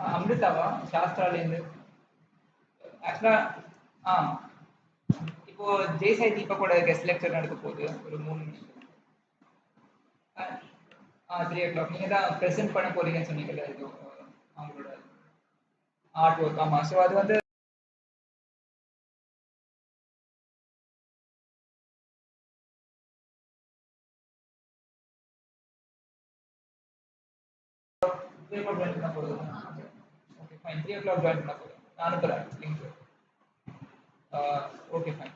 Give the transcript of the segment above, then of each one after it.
அமிர்தாவா சாஸ்திராலேருந்து ஆக்சுவலா ஆ இப்போ Jaisai தீபக்கோட guest lecture நடக்க போகுது ஒரு 3 மணிக்கு. 3 o'clock நீங்க தான் ப்ரெசென்ட் பண்ண போறீங்கன்னு சொன்னீங்கல்ல இது அவங்களோட ஆர்ட் ஒர்க். ஆமா, ஸோ அது வந்து த்ரீ ஓ கிளாக் ஜாயின் பண்ண போகுது. ஓகே ஃபைன், 3 o'clock ஜாயின் பண்ண போகுது. நான் அனுப்புறேன் link. Okay fine.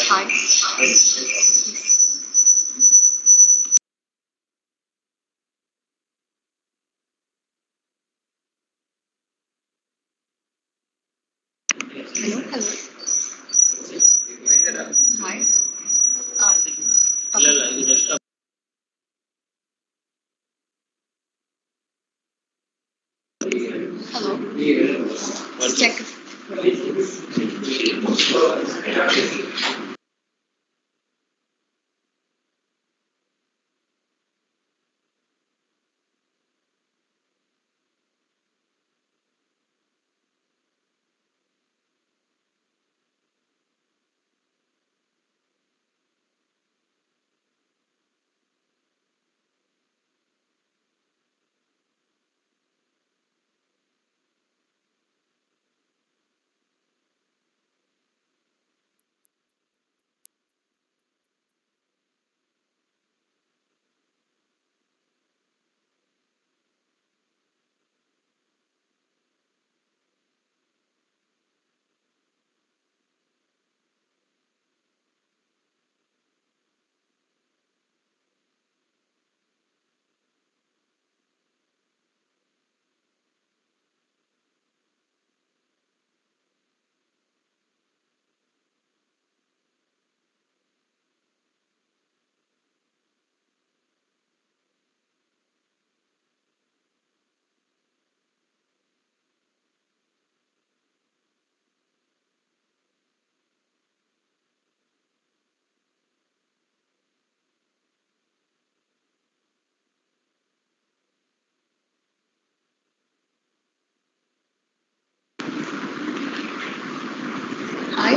Hi. Hello. Hello. Hi. Okay. Hello. Check. Hi.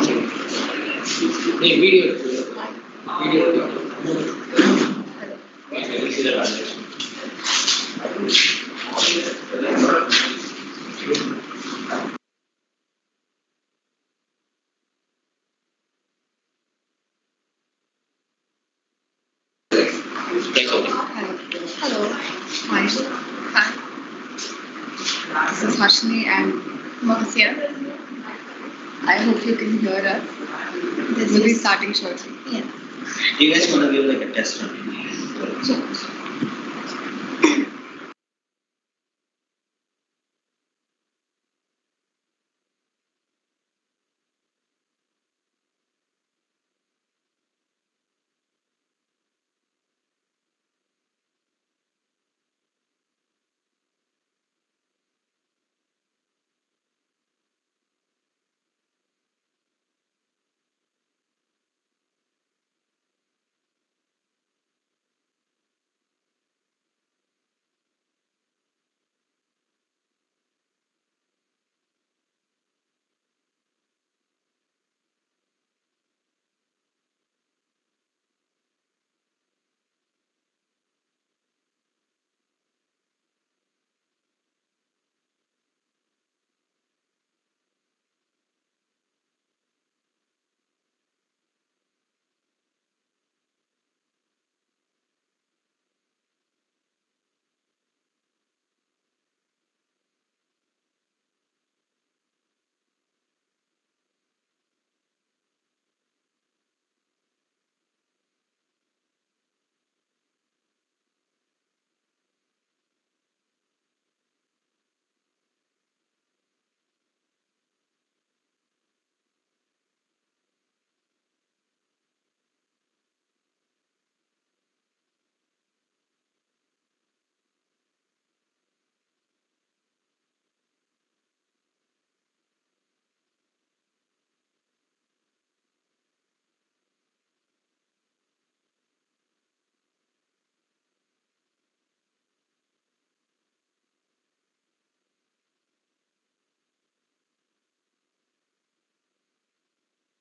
Hey, video. Hi. Video. Hello. Hello. Hi. Hi. This is Harshini and Mahasya. I hope you can hear us. We'll be starting shortly. Yeah. Do you guys want to give like a test run? So,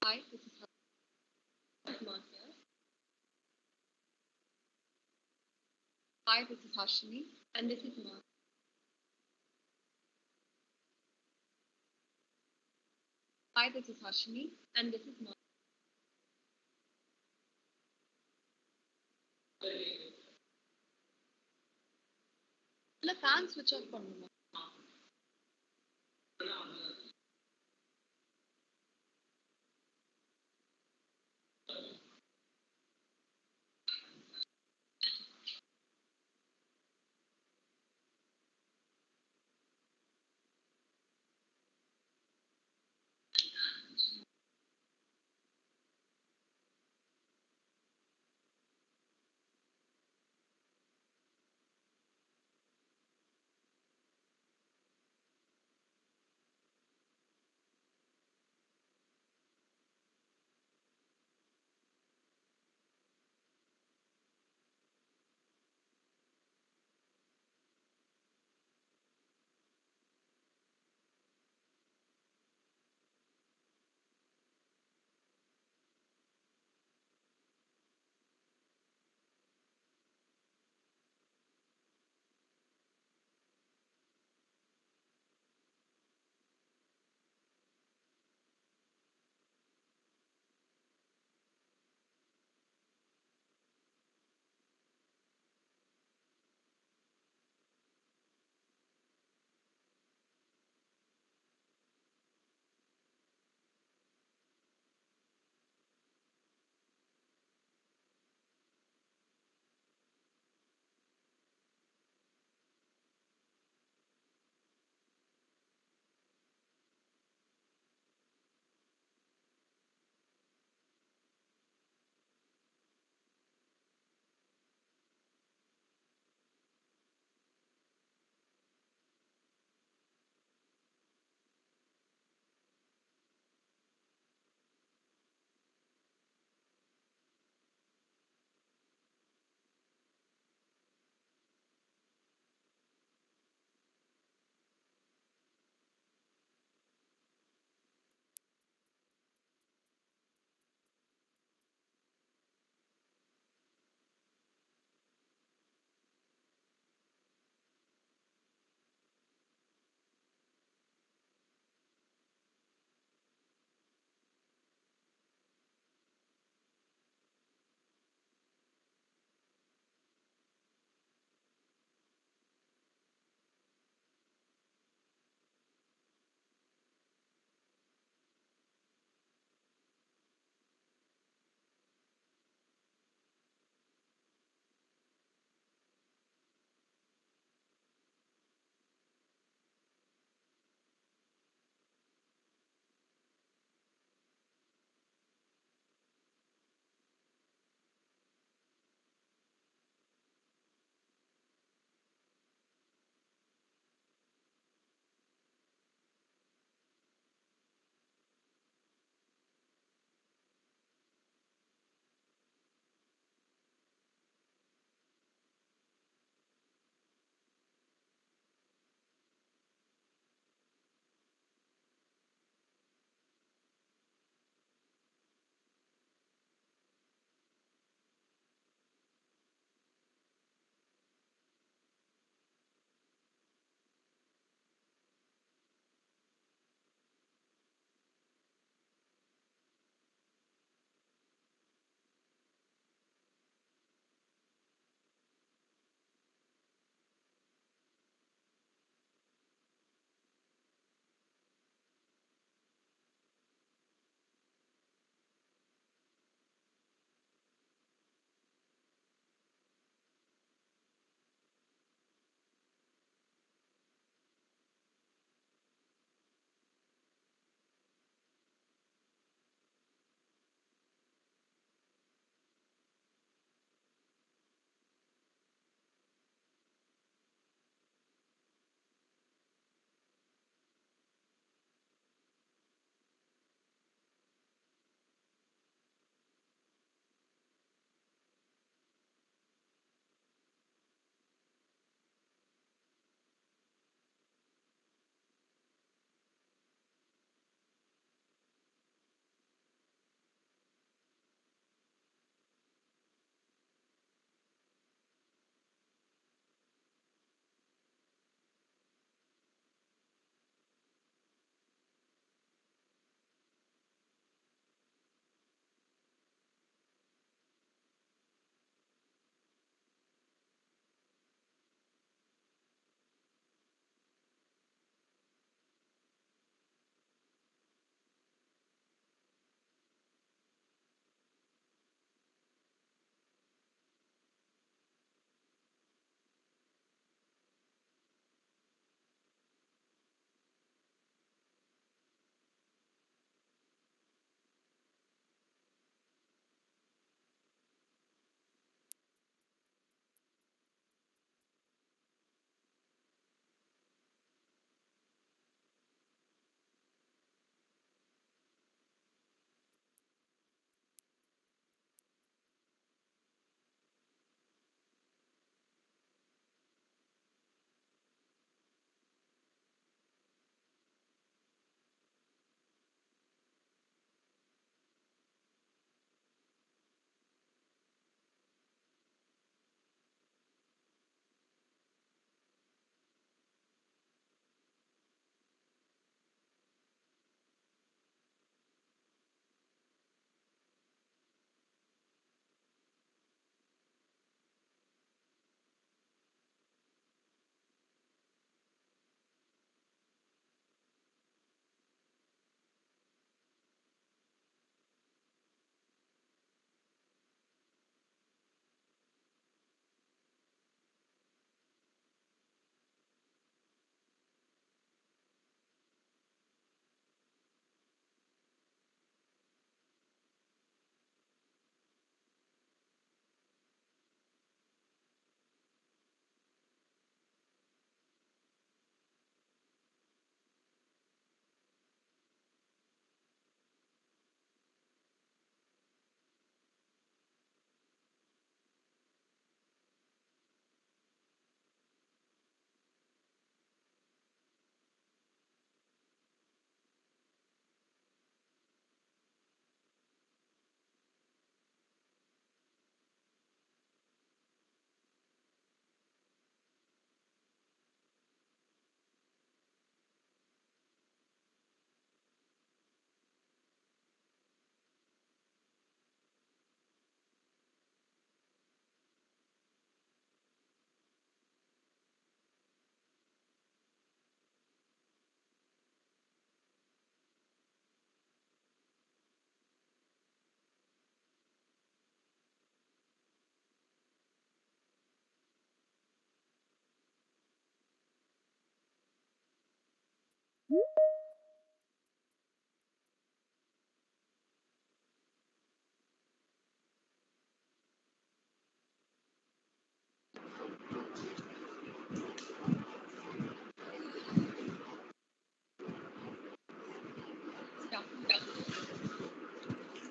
hi. This is Mahasya. Hi. This is Harshini. And this is Mahasya. Hi. This is Harshini. And this is Mahasya. இல்ல fan switch off பண்ணுமா?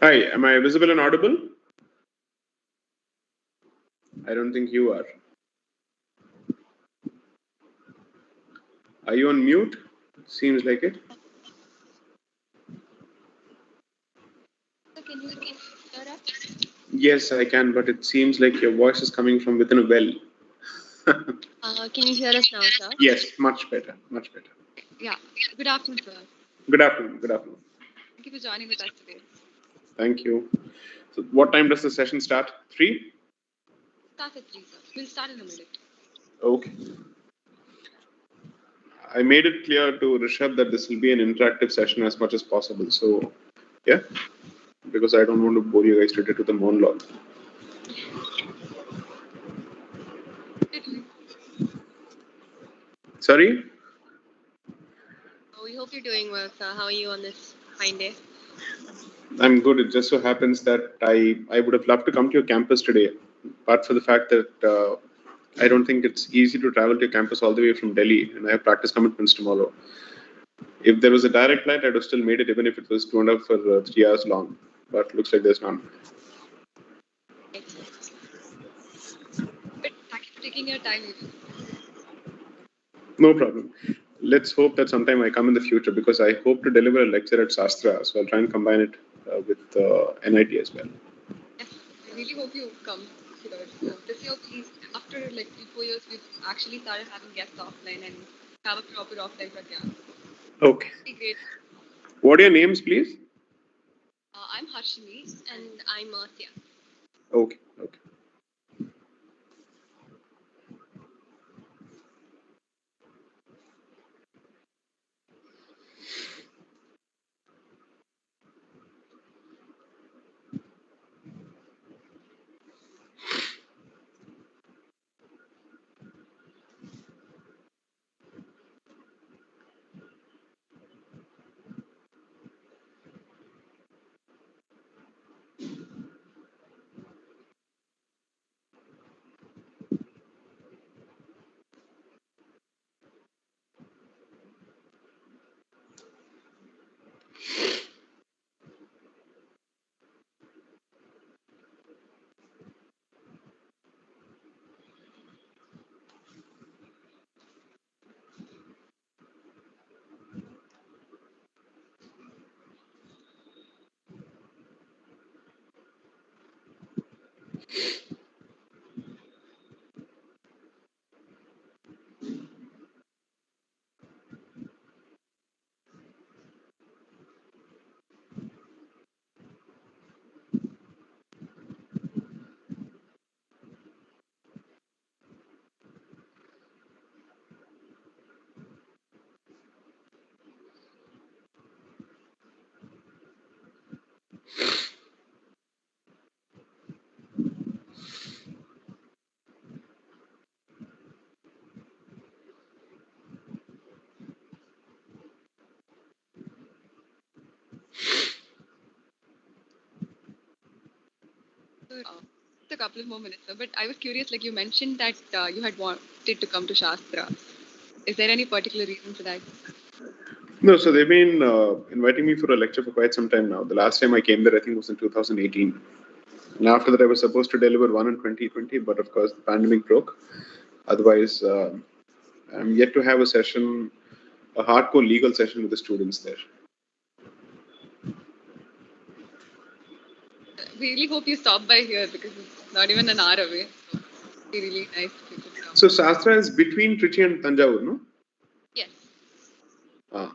Hi, am I visible and audible? I don't think you are. Are you on mute? Seems like it. Can you hear us? Yes, I can, but it seems like your voice is coming from within a well. Can you hear us now, sir? Yes, much better, much better. Yeah. Good afternoon, sir. Good afternoon, good afternoon. Thank you for joining with us today. Thank you. So what time does the session start? 3? Start at 3, sir. We'll start in a minute. Okay. I made it clear to Rishabh that this will be an interactive session as much as possible. So, yeah, because I don't want to bore you guys to the monologue. Sorry? Oh, we hope you're doing well, sir. How are you on this fine day? I'm good. It just so happens that I would have loved to come to your campus today, but for the fact that I don't think it's easy to travel to your campus all the way from Delhi, and I have practice commitments tomorrow. If there was a direct flight, I'd have still made it, even if it was 2.5 for 3 hours long. But looks like there's none. But thank you for taking your time. No problem. Let's hope that sometime I come in the future because I hope to deliver a lecture at Sastra, so I'll try and combine it with NIT as well. Yes, I really hope you come here. So this year, please, after like 3-4 years, we've actually started having guests offline and have a proper offline Pragyan'. Okay. Great. What are your names, please? I'm Harshini and I'm Marcia. Okay. Okay. A couple of more minutes, sir. But I was curious, like you mentioned that you had wanted to come to Shastra. Is there any particular reason for that? No, so they've been inviting me for a lecture for quite some time now. The last time I came there, I think, was in 2018. And after that, I was supposed to deliver one in 2020, but of course, the pandemic broke. Otherwise, I'm yet to have a session, a hardcore legal session with the students there. We really hope you stop by here because it's not even an hour away. So it'd be really nice if you could come. So Shastra is between Trichy and Tanjavur, no? Yes.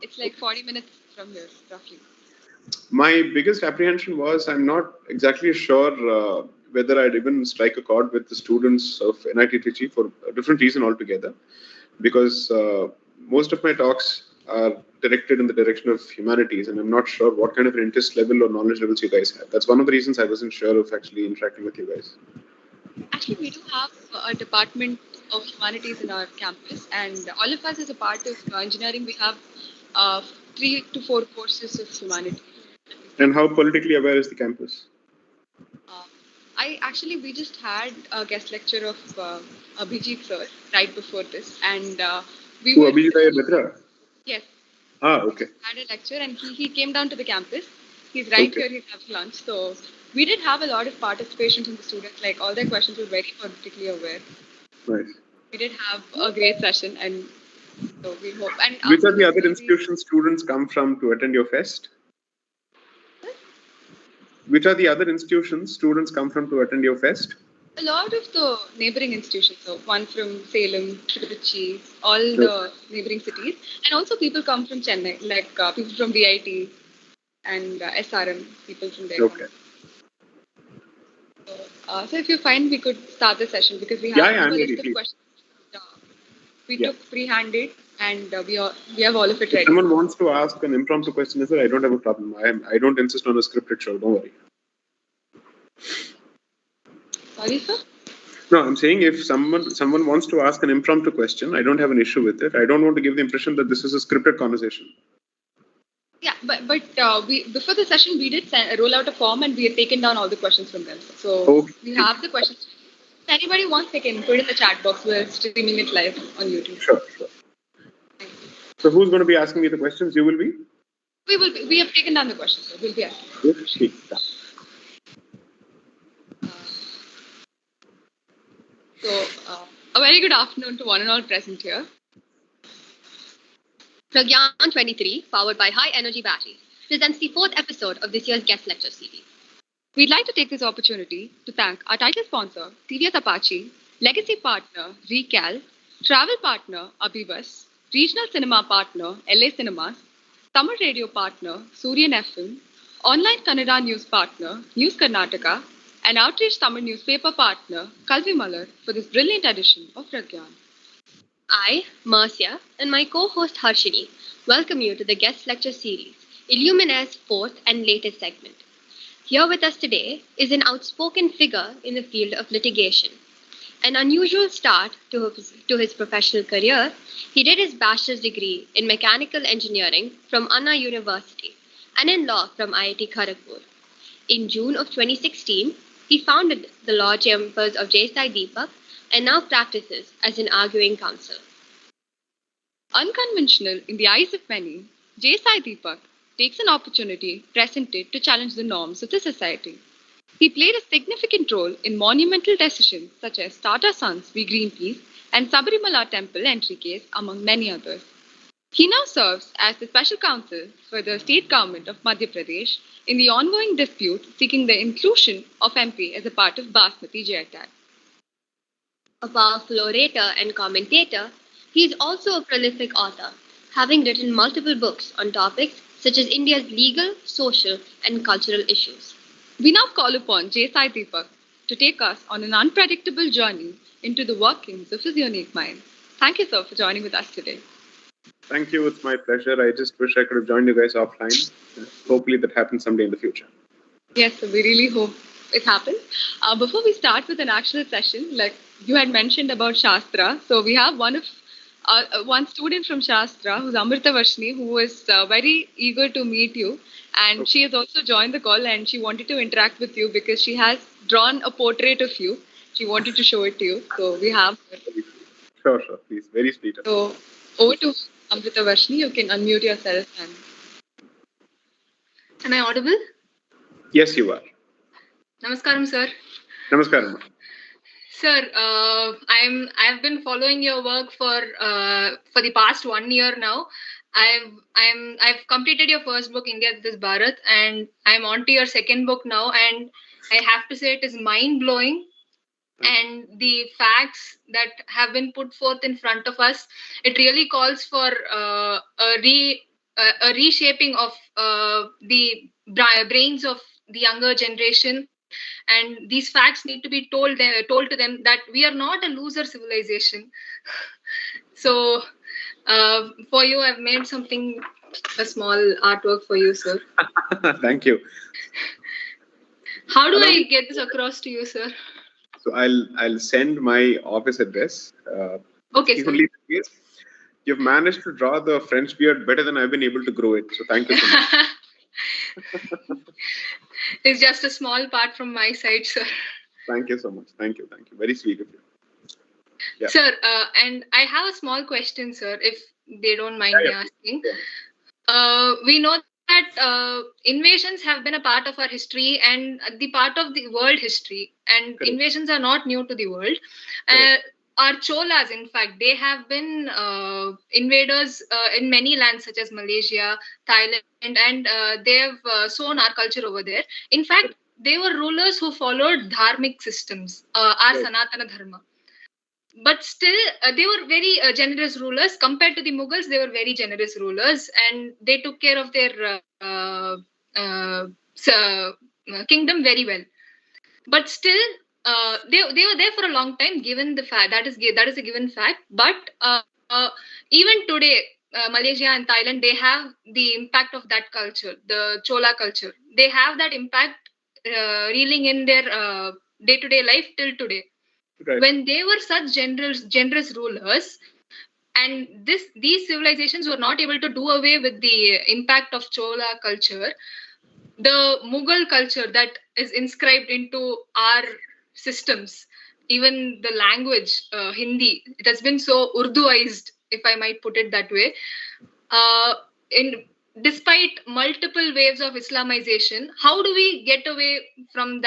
It's like 40 minutes from here, roughly. My biggest apprehension was I'm not exactly sure whether I'd even strike a chord with the students of NIT Trichy for a different reason altogether. Because most of my talks are directed in the direction of humanities, and I'm not sure what kind of an interest level or knowledge levels you guys have. That's one of the reasons I wasn't sure of actually interacting with you guys. Actually, we do have a department of humanities in our campus, and all of us as a part of engineering, we have 3 to 4 courses of humanities. And how politically aware is the campus? We just had a guest lecture of Abhijit sir right before this, and Abhijit Iyer Mitra? Yes. Okay. Had a lecture, and he came down to the campus. He's right Okay. here. He's having lunch. So we did have a lot of participation from the students. Like all their questions were very politically aware. Nice. We did have a great session, and so we hope. And Which after are the this, other we'll be institutions students come from to attend your fest? Which are the other institutions students come from to attend your fest? a lot of the neighboring institutions. So one from Salem, Trichy, all the neighboring cities, and also people come from Chennai, like people from DIT and SRM, people from there. Okay. So if you find we could start the session because we have Yeah, I'm a ready, list of please. questions. We Yeah. took pre-handed and we have all of it If ready. someone wants to ask an impromptu question, sir, I don't have a problem. I don't insist on a scripted show. Don't worry. Sorry, sir? No, I'm saying if someone wants to ask an impromptu question, I don't have an issue with it. I don't want to give the impression that this is a scripted conversation. Yeah, but we before the session we did roll out a form and we had taken down all the questions from them. So Okay. we have the questions. If anybody wants, they can put it in the chat box. We're streaming it live on YouTube. Sure. So who's going to be asking me the questions? You will be? We will. We have taken down the questions. So we'll be asking. Yes, please. So a very good afternoon to one and all present here. Pragyan'23, powered by high energy batteries, presents the 4th episode of this year's guest lecture series. We'd like to take this opportunity to thank our title sponsor, TVS Apache, legacy partner, Recal, travel partner, Abhibus, regional cinema partner, LA Cinemas, summer radio partner, Suryan FM, online Kannada news partner, News Karnataka, and outreach summer newspaper partner, Kalvi Malar, for this brilliant edition of Pragyan. I, Marcia, and my co-host Harshini welcome you to the guest lecture series, Illumina's 4th and latest segment. Here with us today is an outspoken figure in the field of litigation. An unusual start to his professional career, he did his bachelor's degree in mechanical engineering from Anna University and in law from IIT Kharagpur. In June of 2016, he founded the law chambers of J. Sai Deepak and now practices as an arguing counsel. Unconventional in the eyes of many, J. Sai Deepak takes an opportunity presented to challenge the norms of the society. He played a significant role in monumental decisions such as Tata Sons v Greenpeace and Sabarimala Temple entry case, among many others. He now serves as the special counsel for the state government of Madhya Pradesh in the ongoing dispute seeking the inclusion of MP as a part of Basmati GI tag. A powerful orator and commentator, he is also a prolific author, having written multiple books on topics such as India's legal, social, and cultural issues. We now call upon J. Sai Deepak to take us on an unpredictable journey into the workings of his unique mind. Thank you, sir, for joining with us today. Thank you. It's my pleasure. I just wish I could have joined you guys offline. Hopefully that happens someday in the future. Yes, sir, we really hope it happens. Before we start with an actual session, like you had mentioned about Shastra, so we have one student from Shastra, who's Amrita Varshini, who is very eager to meet you. And she has also joined the call and she wanted to interact with you because she has drawn a portrait of you. She wanted to show it to you. So we have her. Sure, please. Very sweet. So over to Amrita Varshini. You can unmute yourself. Am I audible? Yes, you are. Namaskaram, sir. Namaskaram. Sir, I've been following your work for the past 1 year now. I've completed your first book, India This Bharat, and I'm on to your second book now. And I have to say it is mind blowing. And the facts that have been put forth in front of us, it really calls for a reshaping of the brains of the younger generation. And these facts need to be told to them that we are not a loser civilization. So for you, I've made a small artwork for you, sir. Thank you. How do I get this across to you, sir? So I'll send my office address. Okay, sir. You've managed to draw the French beard better than I've been able to grow it. So thank you so much. It's just a small part from my side, sir. Thank you so much. Thank you. Very sweet of you. Yeah. Sir, and I have a small question, sir, if they don't mind me asking. Yeah. We know that invasions have been a part of our history and the part of the world history, and Correct. invasions are not new to the world. Correct. Our Cholas, in fact, they have been invaders in many lands such as Malaysia, Thailand, and they have sown our culture over there. In fact, they were rulers who followed dharmic systems, our Right. Sanatana Dharma. But still, they were very generous rulers. Compared to the Mughals, they were very generous rulers, and they took care of their kingdom very well. But still, they were there for a long time. Given the fact that is a given fact. But even today, Malaysia and Thailand, they have the impact of that culture, the Chola culture. They have that impact reeling in their day-to-day life till today. Right. When they were such generous rulers, and these civilizations were not able to do away with the impact of Chola culture, the Mughal culture that is inscribed into our systems, even the language, Hindi, it has been so Urduized, if I might put it that way. In Despite multiple waves of Islamization, how do we get away from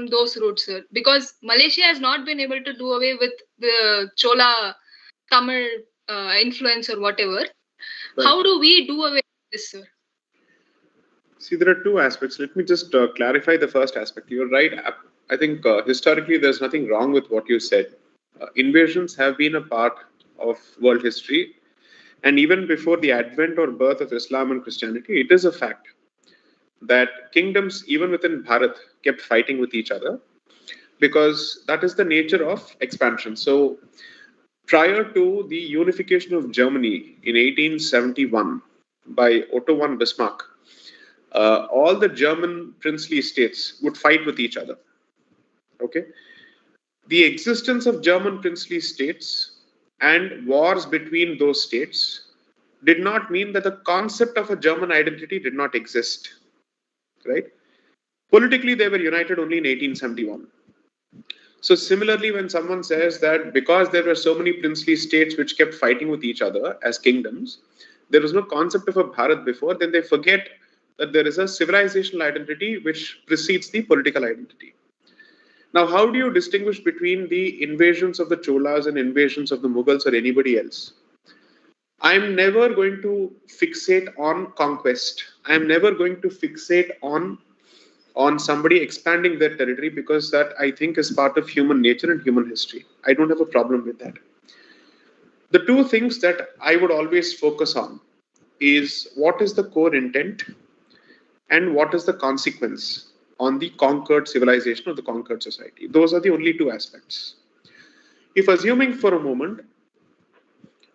those roots, sir? Because Malaysia has not been able to do away with the Chola Tamil influence or whatever. Right. How do we do away with this, sir? See, there are two aspects. Let me just clarify the first aspect. You're right. I think historically there's nothing wrong with what you said. Invasions have been a part of world history. And even before the advent or birth of Islam and Christianity, it is a fact that kingdoms, even within Bharat, kept fighting with each other because that is the nature of expansion. So, prior to the unification of Germany in 1871 by Otto von Bismarck, all the German princely states would fight with each other. Okay, the existence of German princely states and wars between those states did not mean that the concept of a German identity did not exist. Right? Politically, they were united only in 1871. So, similarly, when someone says that because there were so many princely states which kept fighting with each other as kingdoms, there was no concept of a Bharat before, then they forget that there is a civilizational identity which precedes the political identity. Now, how do you distinguish between the invasions of the Cholas and invasions of the Mughals or anybody else? I'm never going to fixate on conquest. I'm never going to fixate on somebody expanding their territory, because that, I think, is part of human nature and human history. I don't have a problem with that. The two things that I would always focus on is what is the core intent and what is the consequence on the conquered civilization or the conquered society. Those are the only two aspects. If assuming for a moment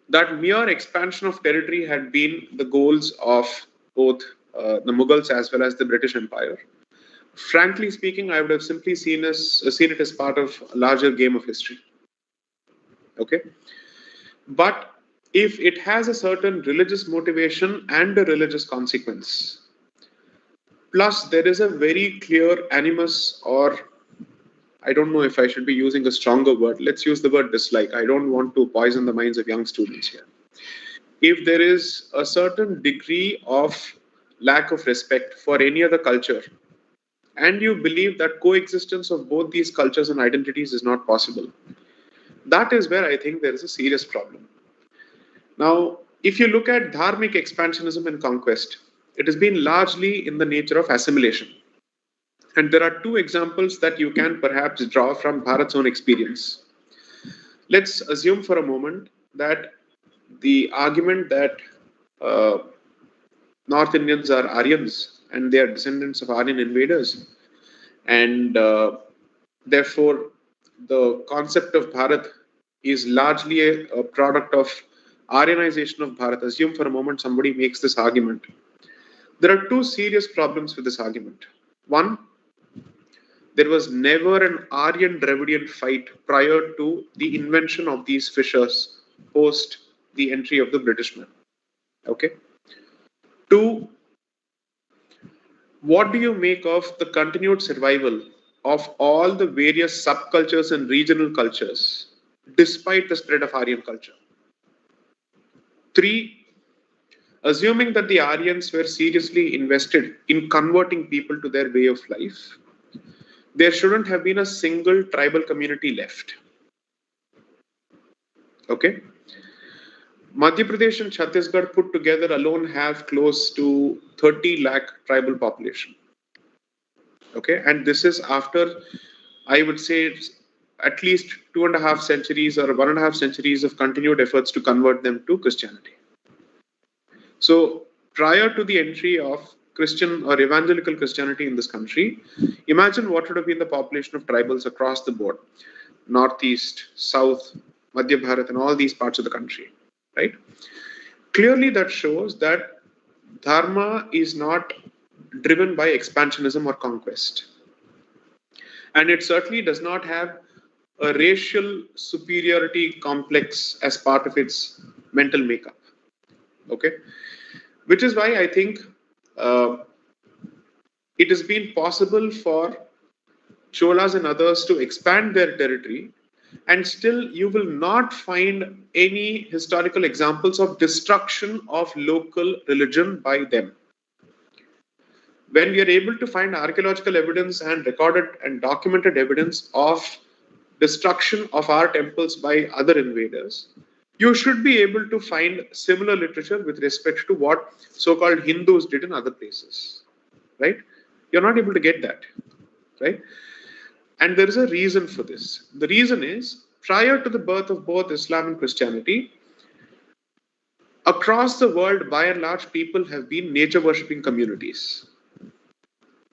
that mere expansion of territory had been the goals of both the Mughals as well as the British Empire, frankly speaking, I would have simply seen it as part of a larger game of history. Okay? But if it has a certain religious motivation and a religious consequence, plus there is a very clear animus, or I don't know if I should be using a stronger word. Let's use the word dislike. I don't want to poison the minds of young students here. If there is a certain degree of lack of respect for any other culture, and you believe that coexistence of both these cultures and identities is not possible, that is where I think there is a serious problem. Now, if you look at dharmic expansionism and conquest, it has been largely in the nature of assimilation. And there are two examples that you can perhaps draw from Bharat's own experience. Let's assume for a moment that the argument that North Indians are Aryans and they are descendants of Aryan invaders, and therefore the concept of Bharat is largely a product of Aryanization of Bharat. Assume for a moment somebody makes this argument. There are two serious problems with this argument. One, there was never an Aryan Dravidian fight prior to the invention of these fissures post the entry of the Britishmen. Okay. Two, what do you make of the continued survival of all the various subcultures and regional cultures despite the spread of Aryan culture? Three, assuming that the Aryans were seriously invested in converting people to their way of life, there shouldn't have been a single tribal community left. Okay? Madhya Pradesh and Chhattisgarh put together alone have close to 30 lakh tribal population. Okay, and this is after, I would say, at least 2.5 centuries or 1.5 centuries of continued efforts to convert them to Christianity. So prior to the entry of Christian or evangelical Christianity in this country, imagine what would have been the population of tribals across the board, northeast, south, Madhya Bharat, and all these parts of the country, right? Clearly, that shows that dharma is not driven by expansionism or conquest. And it certainly does not have a racial superiority complex as part of its mental makeup. Okay? Which is why I think it has been possible for Cholas and others to expand their territory, and still you will not find any historical examples of destruction of local religion by them. When we are able to find archaeological evidence and recorded and documented evidence of destruction of our temples by other invaders, you should be able to find similar literature with respect to what so-called Hindus did in other places, right? You're not able to get that, right? And there is a reason for this. The reason is, prior to the birth of both Islam and Christianity, across the world, by and large, people have been nature-worshipping communities,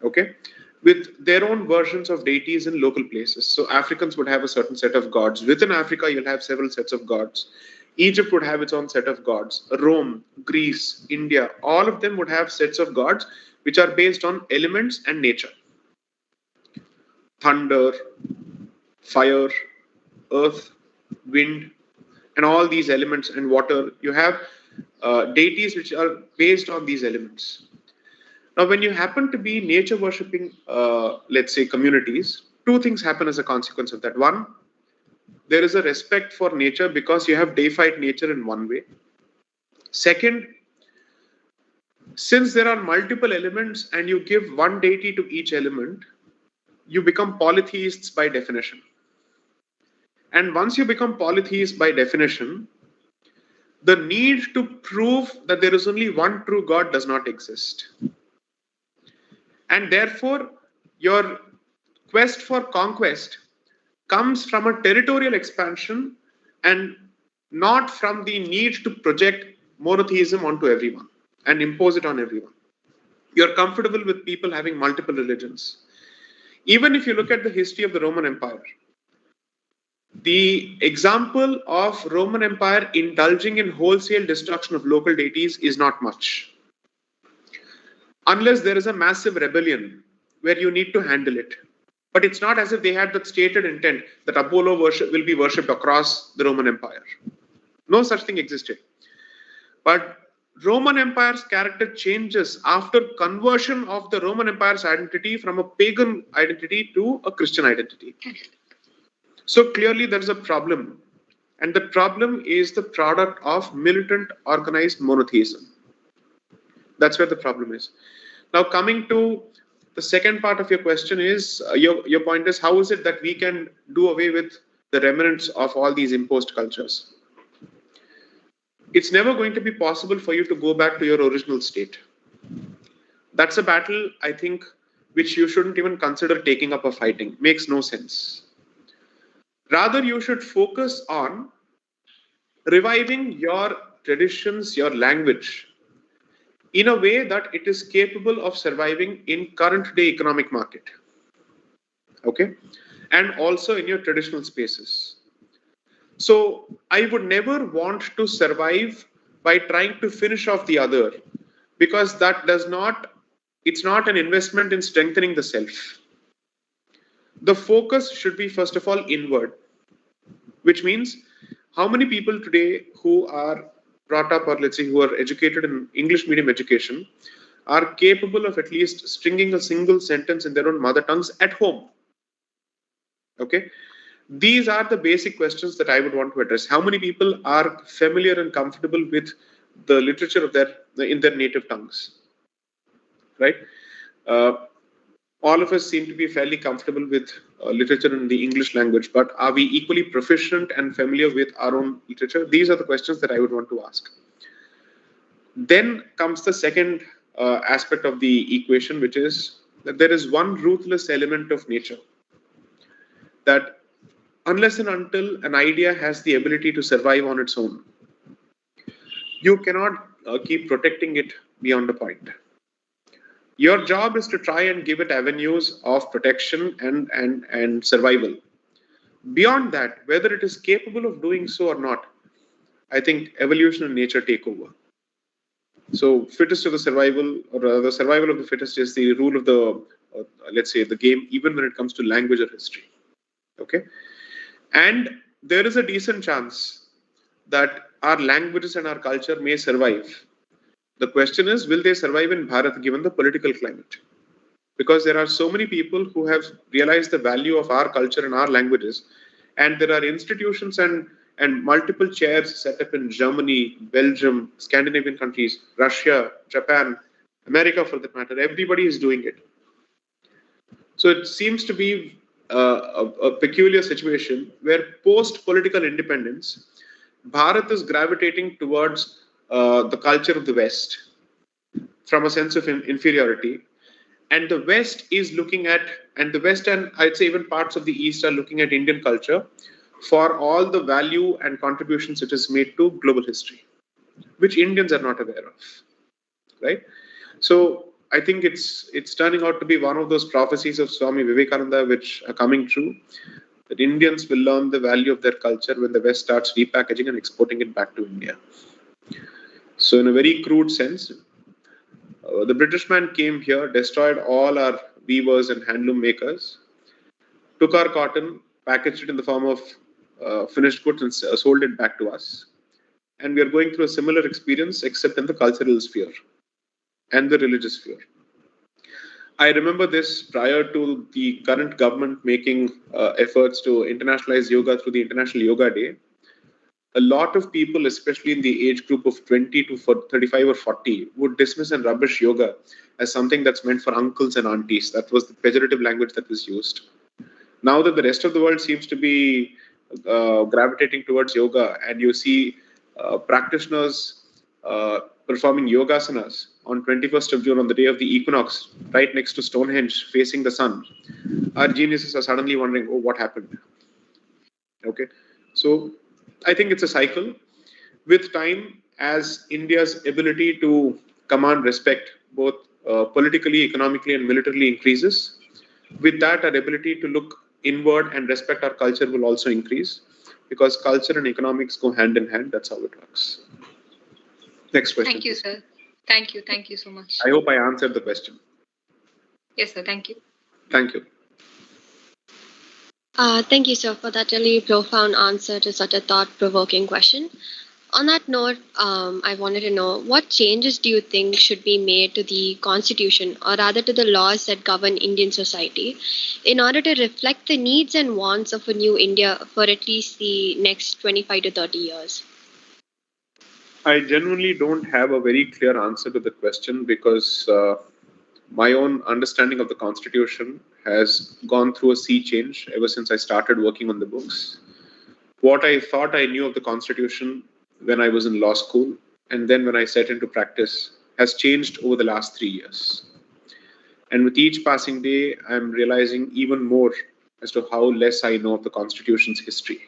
okay, with their own versions of deities in local places. So Africans would have a certain set of gods. Within Africa, you'll have several sets of gods. Egypt would have its own set of gods. Rome, Greece, India, all of them would have sets of gods which are based on elements and nature. Thunder, fire, earth, wind, and all these elements, and water. You have deities which are based on these elements. Now, when you happen to be nature worshipping, let's say, communities, two things happen as a consequence of that. One, there is a respect for nature because you have deified nature in one way. Second, since there are multiple elements and you give one deity to each element, you become polytheists by definition. And once you become polytheists by definition, the need to prove that there is only one true God does not exist. And therefore, your quest for conquest comes from a territorial expansion and not from the need to project monotheism onto everyone and impose it on everyone. You're comfortable with people having multiple religions. Even if you look at the history of the Roman Empire, the example of Roman Empire indulging in wholesale destruction of local deities is not much. Unless there is a massive rebellion where you need to handle it. But it's not as if they had that stated intent that Apollo worship will be worshipped across the Roman Empire. No such thing existed. But Roman Empire's character changes after conversion of the Roman Empire's identity from a pagan identity to a Christian identity. So clearly there is a problem. And the problem is the product of militant organized monotheism. That's where the problem is. Now coming to the second part of your question is, your point is, how is it that we can do away with the remnants of all these imposed cultures? It's never going to be possible for you to go back to your original state. That's a battle, I think, which you shouldn't even consider taking up or fighting. Makes no sense. Rather, you should focus on reviving your traditions, your language, in a way that it is capable of surviving in current day economic market. Okay? And also in your traditional spaces. So I would never want to survive by trying to finish off the other, because it's not an investment in strengthening the self. The focus should be, first of all, inward, which means how many people today who are brought up, or let's say who are educated in English medium education, are capable of at least stringing a single sentence in their own mother tongues at home. Okay? These are the basic questions that I would want to address. How many people are familiar and comfortable with the literature of in their native tongues, right? Uh, all of us seem to be fairly comfortable with literature in the English language, but are we equally proficient and familiar with our own literature? These are the questions that I would want to ask. Then comes the second aspect of the equation, which is that there is one ruthless element of nature that unless and until an idea has the ability to survive on its own, you cannot keep protecting it beyond a point. Your job is to try and give it avenues of protection and survival. Beyond that, whether it is capable of doing so or not, I think evolution and nature take over. So, fittest of the survival, or the survival of the fittest, is the rule of the, let's say, the game, even when it comes to language or history. Okay, and there is a decent chance that our languages and our culture may survive. The question is, will they survive in Bharat given the political climate? Because there are so many people who have realized the value of our culture and our languages, and there are institutions and multiple chairs set up in Germany, Belgium, Scandinavian countries, Russia, Japan, America for that matter. Everybody is doing it. So it seems to be a peculiar situation where post-political independence, Bharat is gravitating towards the culture of the West from a sense of inferiority. And the West is looking at, and the West and I'd say even parts of the East are looking at Indian culture for all the value and contributions it has made to global history, which Indians are not aware of, right? So I think it's turning out to be one of those prophecies of Swami Vivekananda which are coming true, that Indians will learn the value of their culture when the West starts repackaging and exporting it back to India. So in a very crude sense, the British man came here, destroyed all our weavers and handloom makers, took our cotton, packaged it in the form of finished goods and sold it back to us. And we are going through a similar experience except in the cultural sphere and the religious sphere. I remember this prior to the current government making efforts to internationalize yoga through the International Yoga Day. A lot of people, especially in the age group of 20 to 35 or 40, would dismiss and rubbish yoga as something that's meant for uncles and aunties. That was the pejorative language that was used. Now that the rest of the world seems to be gravitating towards yoga, and you see practitioners performing yogasanas on 21st of June on the day of the equinox, right next to Stonehenge, facing the sun, our geniuses are suddenly wondering, oh, what happened? Okay, so I think it's a cycle. With time, as India's ability to command respect, both politically, economically, and militarily increases, with that, our ability to look inward and respect our culture will also increase, because culture and economics go hand in hand. That's how it works. Next question. Thank you, sir. Thank you. Thank you so much. I hope I answered the question. Yes, sir. Thank you. Thank you. Thank you, sir, for that really profound answer to such a thought-provoking question. On that note, I wanted to know, what changes do you think should be made to the constitution, or rather to the laws that govern Indian society, in order to reflect the needs and wants of a new India for at least the next 25 to 30 years? I genuinely don't have a very clear answer to the question, because my own understanding of the Constitution has gone through a sea change ever since I started working on the books. What I thought I knew of the Constitution when I was in law school, and then when I set into practice, has changed over the last 3 years. And with each passing day, I'm realizing even more as to how less I know of the Constitution's history.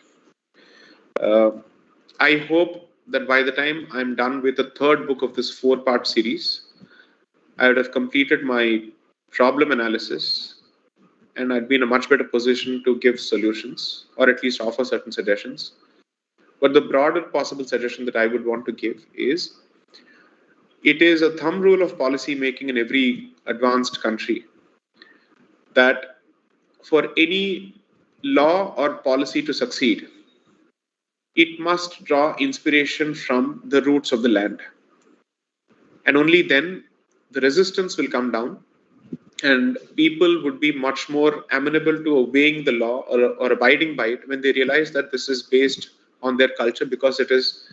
I hope that by the time I'm done with the third book of this 4-part series, I would have completed my problem analysis, and I'd be in a much better position to give solutions, or at least offer certain suggestions. But the broader possible suggestion that I would want to give is, it is a thumb rule of policy making in every advanced country that for any law or policy to succeed, it must draw inspiration from the roots of the land. And only then the resistance will come down, and people would be much more amenable to obeying the law or abiding by it when they realize that this is based on their culture, because it is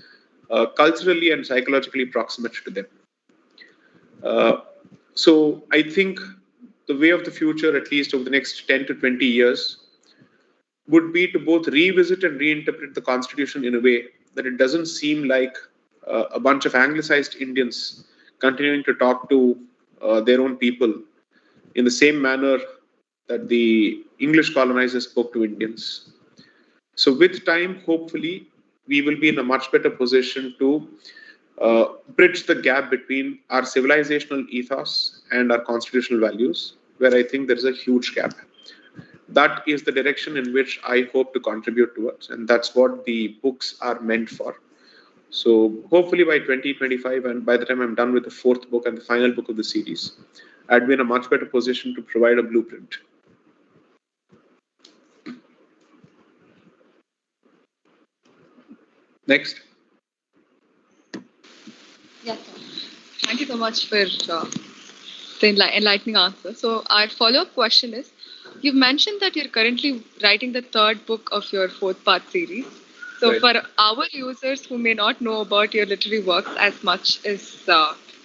culturally and psychologically proximate to them. So I think the way of the future, at least over the next 10 to 20 years, would be to both revisit and reinterpret the constitution in a way that it doesn't seem like a bunch of anglicized Indians continuing to talk to their own people in the same manner that the English colonizers spoke to Indians. So with time, hopefully, we will be in a much better position to bridge the gap between our civilizational ethos and our constitutional values, where I think there is a huge gap. That is the direction in which I hope to contribute towards, and that's what the books are meant for. So hopefully by 2025, and by the time I'm done with the fourth book and the final book of the series, I'd be in a much better position to provide a blueprint. Next. Yes, sir. Thank you so much for the enlightening answer. So our follow-up question is, you've mentioned that you're currently writing the third book of your fourth-part series. So Right. for our users who may not know about your literary works as much as,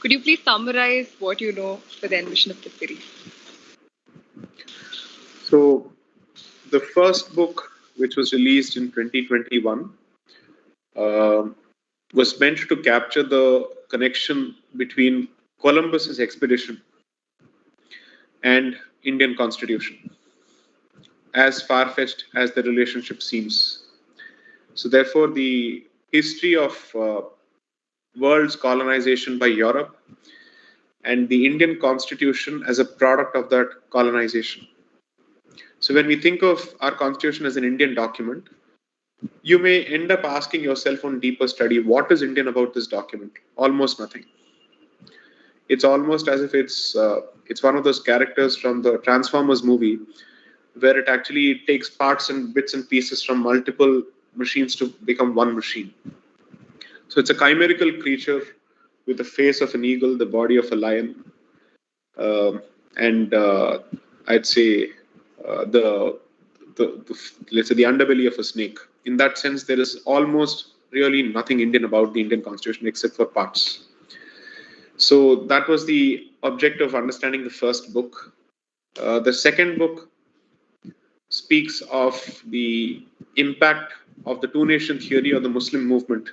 could you please summarize what you know for the ambition of the series? So the first book, which was released in 2021, was meant to capture the connection between Columbus's expedition and Indian Constitution, as far-fetched as the relationship seems. So therefore, the history of world's colonization by Europe and the Indian Constitution as a product of that colonization. So when we think of our Constitution as an Indian document, you may end up asking yourself on deeper study, what is Indian about this document? Almost nothing. It's almost as if it's one of those characters from the Transformers movie, where it actually takes parts and bits and pieces from multiple machines to become one machine. So it's a chimerical creature with the face of an eagle, the body of a lion, and I'd say let's say the underbelly of a snake. In that sense, there is almost really nothing Indian about the Indian Constitution except for parts. So that was the objective of understanding the first book. The second book speaks of the impact of the two-nation theory or the Muslim movement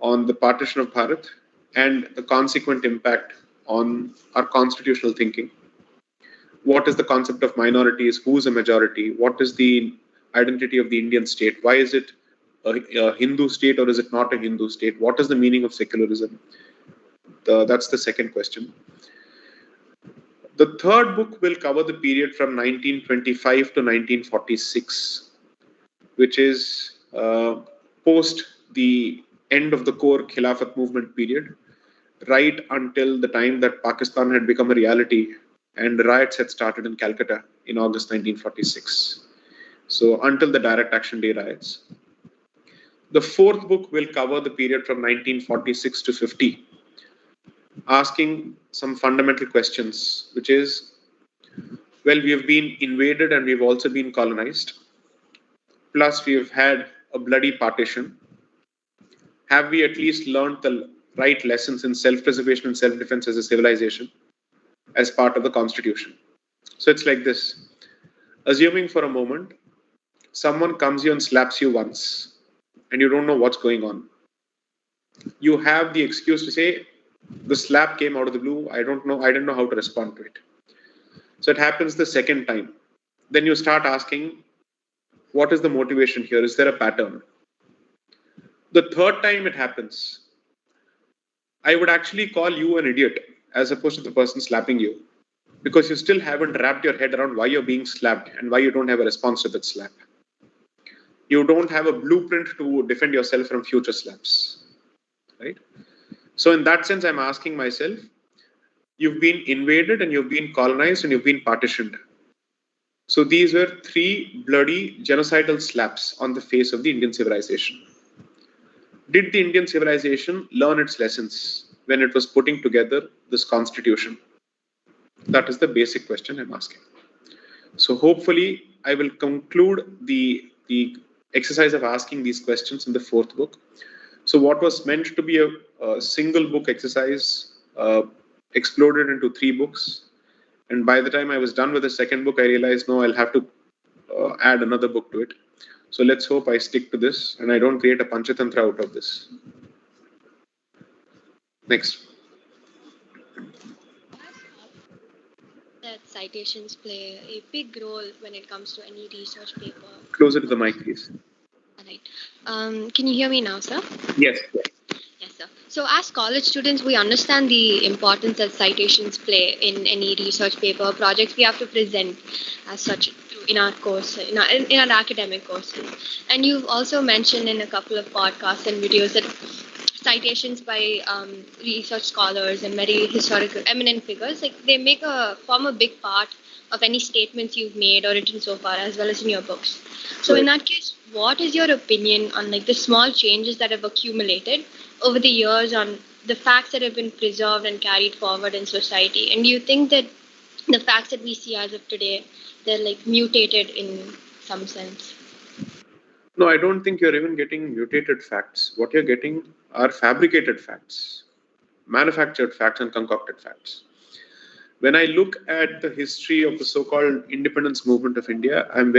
on the partition of Bharat and the consequent impact on our constitutional thinking. What is the concept of minorities? Who's a majority? What is the identity of the Indian state? Why is it a Hindu state or is it not a Hindu state? What is the meaning of secularism? That's the second question. The third book will cover the period from 1925 to 1946, which is post the end of the core Khilafat movement period, right until the time that Pakistan had become a reality and riots had started in Calcutta in August 1946. So until the Direct Action Day riots. The fourth book will cover the period from 1946 to 50, asking some fundamental questions, which is, well, we have been invaded and we've also been colonized. Plus, we have had a bloody partition. Have we at least learned the right lessons in self-preservation and self-defense as a civilization as part of the Constitution? So it's like this. Assuming for a moment, someone comes you and slaps you once, and you don't know what's going on. You have the excuse to say, the slap came out of the blue. I didn't know how to respond to it. So it happens the second time. Then you start asking, what is the motivation here? Is there a pattern? The third time it happens, I would actually call you an idiot as opposed to the person slapping you, because you still haven't wrapped your head around why you're being slapped and why you don't have a response to that slap. You don't have a blueprint to defend yourself from future slaps, right? So in that sense, I'm asking myself, you've been invaded and you've been colonized and you've been partitioned. So these were three bloody genocidal slaps on the face of the Indian civilization. Did the Indian civilization learn its lessons when it was putting together this constitution? That is the basic question I'm asking. So hopefully I will conclude the exercise of asking these questions in the fourth book. So what was meant to be a single book exercise exploded into 3 books. And by the time I was done with the second book, I realized, no, I'll have to add another book to it. So let's hope I stick to this and I don't create a Panchatantra out of this. Next. That citations play a big role when it comes to any research paper. Closer to the mic, please. All right. Can you hear me now, sir? Yes. Yes, sir. So as college students, we understand the importance that citations play in any research paper projects we have to present as such in our course, in our academic courses. And you've also mentioned in a couple of podcasts and videos that citations by research scholars and very historical eminent figures, like they form a big part of any statements you've made or written so far, as well as in your books. So in that case, what is your opinion on like the small changes that have accumulated over the years on the facts that have been preserved and carried forward in society? And do you think that the facts that we see as of today, they're like mutated in some sense? No, I don't think you're even getting mutated facts. What you're getting are fabricated facts, manufactured facts and concocted facts. When I look at the history of the so-called independence movement of India, I'm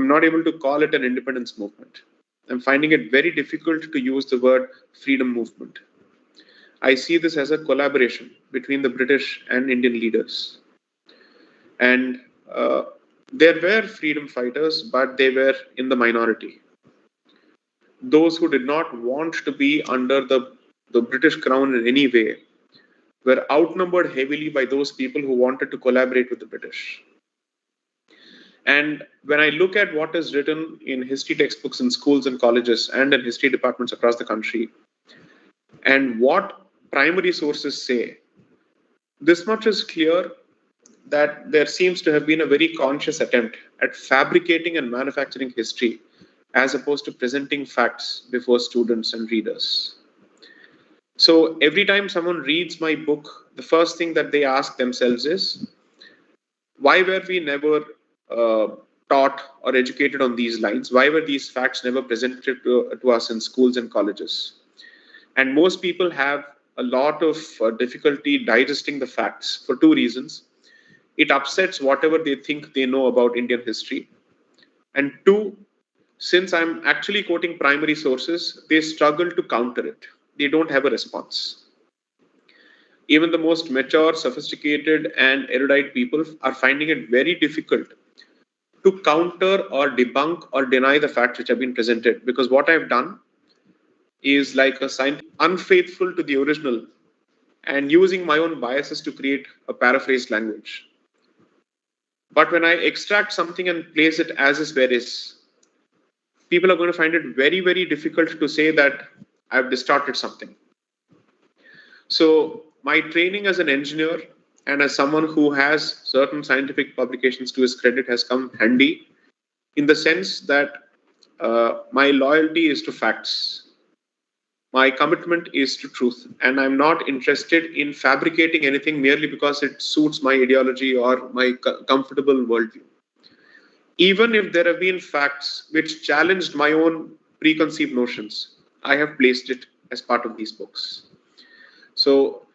not able to call it an independence movement. I'm finding it very difficult to use the word freedom movement. I see this as a collaboration between the British and Indian leaders. And there were freedom fighters, but they were in the minority. Those who did not want to be under the British crown in any way were outnumbered heavily by those people who wanted to collaborate with the British. And when I look at what is written in history textbooks in schools and colleges and in history departments across the country, and what primary sources say, this much is clear that there seems to have been a very conscious attempt at fabricating and manufacturing history as opposed to presenting facts before students and readers. So every time someone reads my book, the first thing that they ask themselves is, why were we never taught or educated on these lines? Why were these facts never presented to us in schools and colleges? And most people have a lot of difficulty digesting the facts for 2 reasons. It upsets whatever they think they know about Indian history. And 2, since I'm actually quoting primary sources, they struggle to counter it. They don't have a response. Even the most mature, sophisticated, and erudite people are finding it very difficult to counter or debunk or deny the facts which have been presented, because what I've done is like a scientist unfaithful to the original and using my own biases to create a paraphrased language. But when I extract something and place it as is where is, people are going to find it very, very difficult to say that I've distorted something. So my training as an engineer and as someone who has certain scientific publications to his credit has come handy in the sense that my loyalty is to facts. My commitment is to truth, and I'm not interested in fabricating anything merely because it suits my ideology or my comfortable worldview. Even if there have been facts which challenged my own preconceived notions, I have placed it as part of these books. So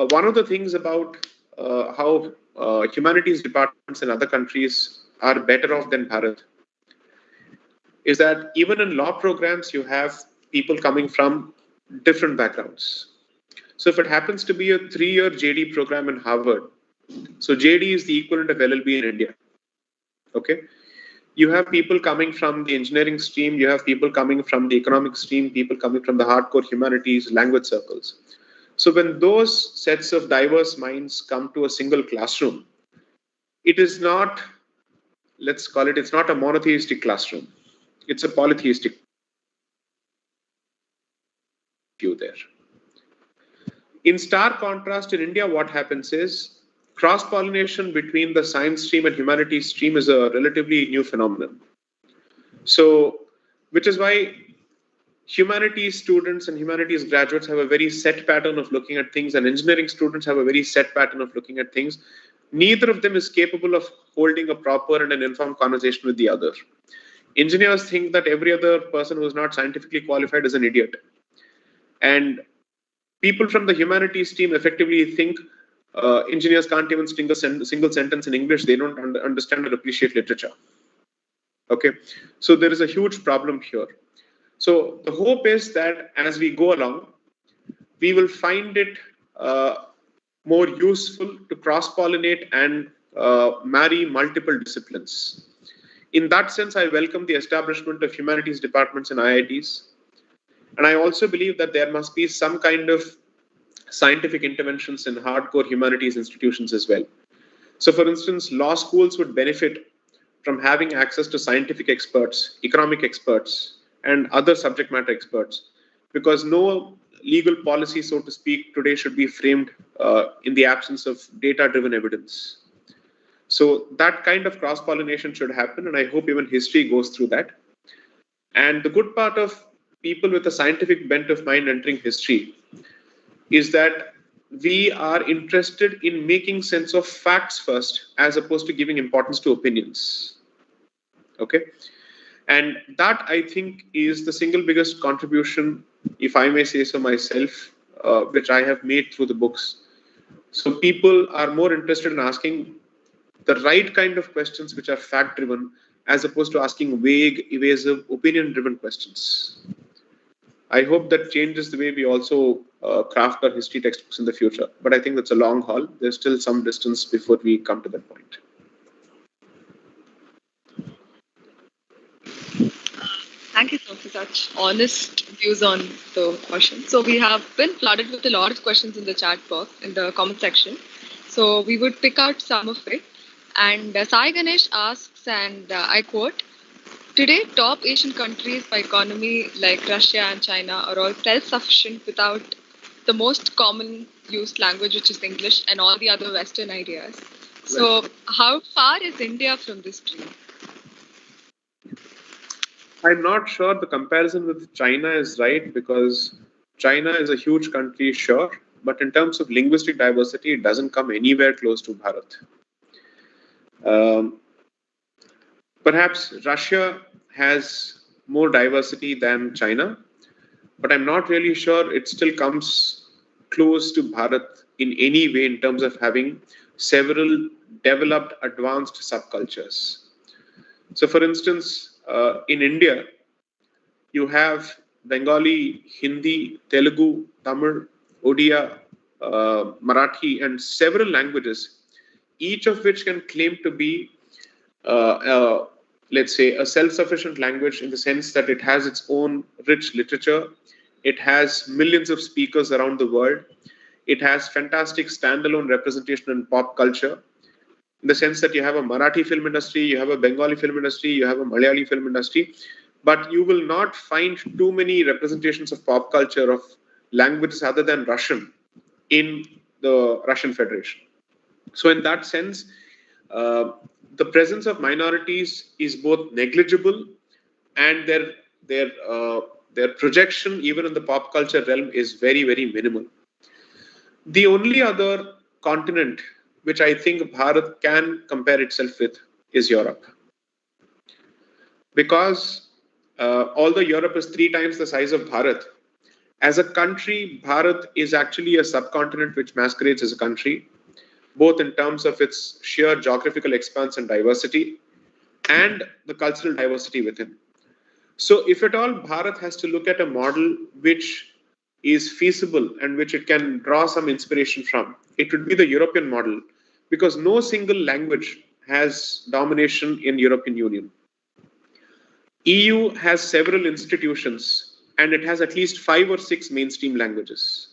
one of the things about how humanities departments in other countries are better off than Bharat is that even in law programs, you have people coming from different backgrounds. So if it happens to be a 3-year JD program in Harvard, so JD is the equivalent of LLB in India. Okay. You have people coming from the engineering stream, you have people coming from the economic stream, people coming from the hardcore humanities, language circles. So when those sets of diverse minds come to a single classroom, it is not, let's call it, it's not a monotheistic classroom. It's a polytheistic view there. In stark contrast, in India, what happens is cross-pollination between the science stream and humanities stream is a relatively new phenomenon. So, which is why humanities students and humanities graduates have a very set pattern of looking at things, and engineering students have a very set pattern of looking at things. Neither of them is capable of holding a proper and an informed conversation with the other. Engineers think that every other person who is not scientifically qualified is an idiot. And people from the humanities team effectively think engineers can't even sing a single sentence in English. They don't understand or appreciate literature. Okay, so there is a huge problem here. So the hope is that as we go along, we will find it more useful to cross-pollinate and marry multiple disciplines. In that sense, I welcome the establishment of humanities departments in IITs. And I also believe that there must be some kind of scientific interventions in hardcore humanities institutions as well. So, for instance, law schools would benefit from having access to scientific experts, economic experts, and other subject matter experts, because no legal policy, so to speak, today should be framed in the absence of data-driven evidence. So that kind of cross-pollination should happen, and I hope even history goes through that. And the good part of people with a scientific bent of mind entering history is that we are interested in making sense of facts first, as opposed to giving importance to opinions. Okay? And that, I think, is the single biggest contribution, if I may say so myself, which I have made through the books. So people are more interested in asking the right kind of questions which are fact-driven, as opposed to asking vague, evasive, opinion-driven questions. I hope that changes the way we also craft our history textbooks in the future. But I think that's a long haul. There's still some distance before we come to that point. Thank you so much for such honest views on the question. So we have been flooded with a lot of questions in the chat box, in the comment section. So we would pick out some of it. And Sai Ganesh asks, and I quote, today, top Asian countries by economy like Russia and China are all self-sufficient without the most common used language, which is English, and all the other Western ideas. So how far is India from this dream? I'm not sure the comparison with China is right, because China is a huge country, sure, but in terms of linguistic diversity, it doesn't come anywhere close to Bharat. Perhaps Russia has more diversity than China, but I'm not really sure it still comes close to Bharat in any way in terms of having several developed, advanced subcultures. So, for instance, in India, you have Bengali, Hindi, Telugu, Tamil, Odia, Marathi, and several languages, each of which can claim to be, let's say, a self-sufficient language in the sense that it has its own rich literature, it has millions of speakers around the world, it has fantastic standalone representation in pop culture, in the sense that you have a Marathi film industry, you have a Bengali film industry, you have a Malayali film industry, but you will not find too many representations of pop culture of languages other than Russian in the Russian Federation. So in that sense, the presence of minorities is both negligible, and their projection even in the pop culture realm is very, very minimal. The only other continent which I think Bharat can compare itself with is Europe. Because although Europe is 3 times the size of Bharat, as a country, Bharat is actually a subcontinent which masquerades as a country, both in terms of its sheer geographical expanse and diversity, and the cultural diversity within. So if at all Bharat has to look at a model which is feasible and which it can draw some inspiration from, it would be the European model, because no single language has domination in European Union. EU has several institutions, and it has at least 5 or 6 mainstream languages,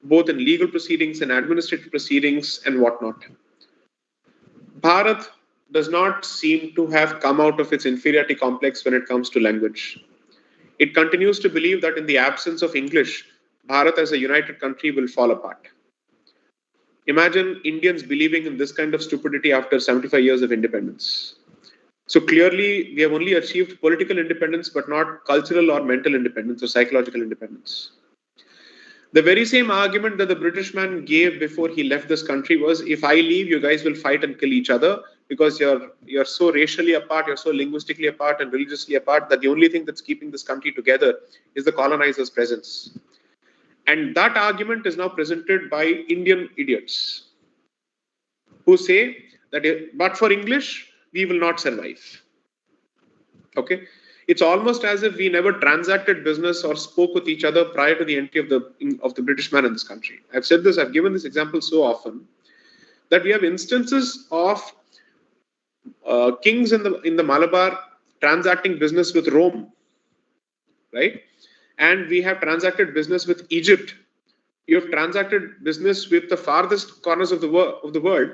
both in legal proceedings and administrative proceedings and whatnot. Bharat does not seem to have come out of its inferiority complex when it comes to language. It continues to believe that in the absence of English, Bharat as a united country will fall apart. Imagine Indians believing in this kind of stupidity after 75 years of independence. So clearly, we have only achieved political independence, but not cultural or mental independence or psychological independence. The very same argument that the British man gave before he left this country was, if I leave, you guys will fight and kill each other. because you're so racially apart, you're so linguistically apart and religiously apart that the only thing that's keeping this country together is the colonizer's presence. And that argument is now presented by Indian idiots who say that but for English, we will not survive. Okay? It's almost as if we never transacted business or spoke with each other prior to the entry of the British man in this country. I've said this, I've given this example so often that we have instances of kings in the Malabar transacting business with Rome, right? And we have transacted business with Egypt. You have transacted business with the farthest corners of the world,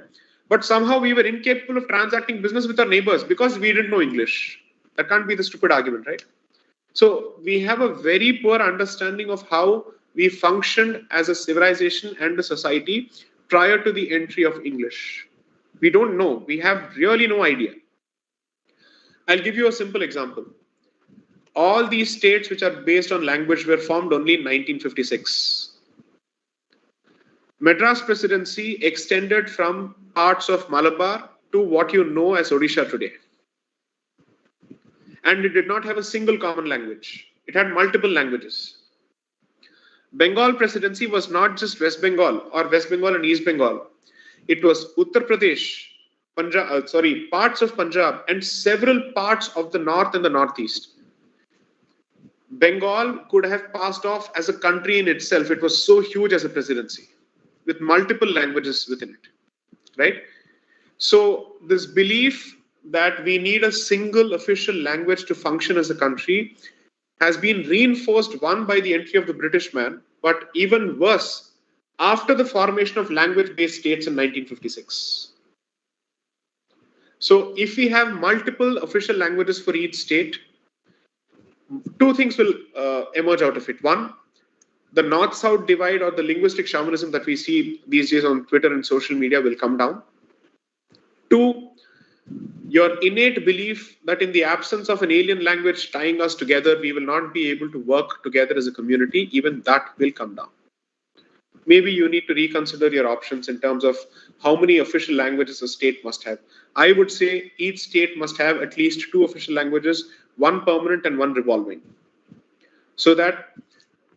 but somehow we were incapable of transacting business with our neighbors because we didn't know English. That can't be the stupid argument, right? So we have a very poor understanding of how we functioned as a civilization and a society prior to the entry of English. We don't know. We have really no idea. I'll give you a simple example. All these states which are based on language were formed only in 1956. Madras Presidency extended from parts of Malabar to what you know as Odisha today. And it did not have a single common language. It had multiple languages. Bengal Presidency was not just West Bengal or West Bengal and East Bengal. It was Uttar Pradesh, parts of Punjab and several parts of the north and the northeast. Bengal could have passed off as a country in itself. It was so huge as a presidency with multiple languages within it, right? So this belief that we need a single official language to function as a country has been reinforced, one, by the entry of the British man, but even worse, after the formation of language-based states in 1956. So if we have multiple official languages for each state, two things will emerge out of it. One, the north-south divide or the linguistic chauvinism that we see these days on Twitter and social media will come down. Two, your innate belief that in the absence of an alien language tying us together, we will not be able to work together as a community, even that will come down. Maybe you need to reconsider your options in terms of how many official languages a state must have. I would say each state must have at least 2 official languages, 1 permanent and 1 revolving, so that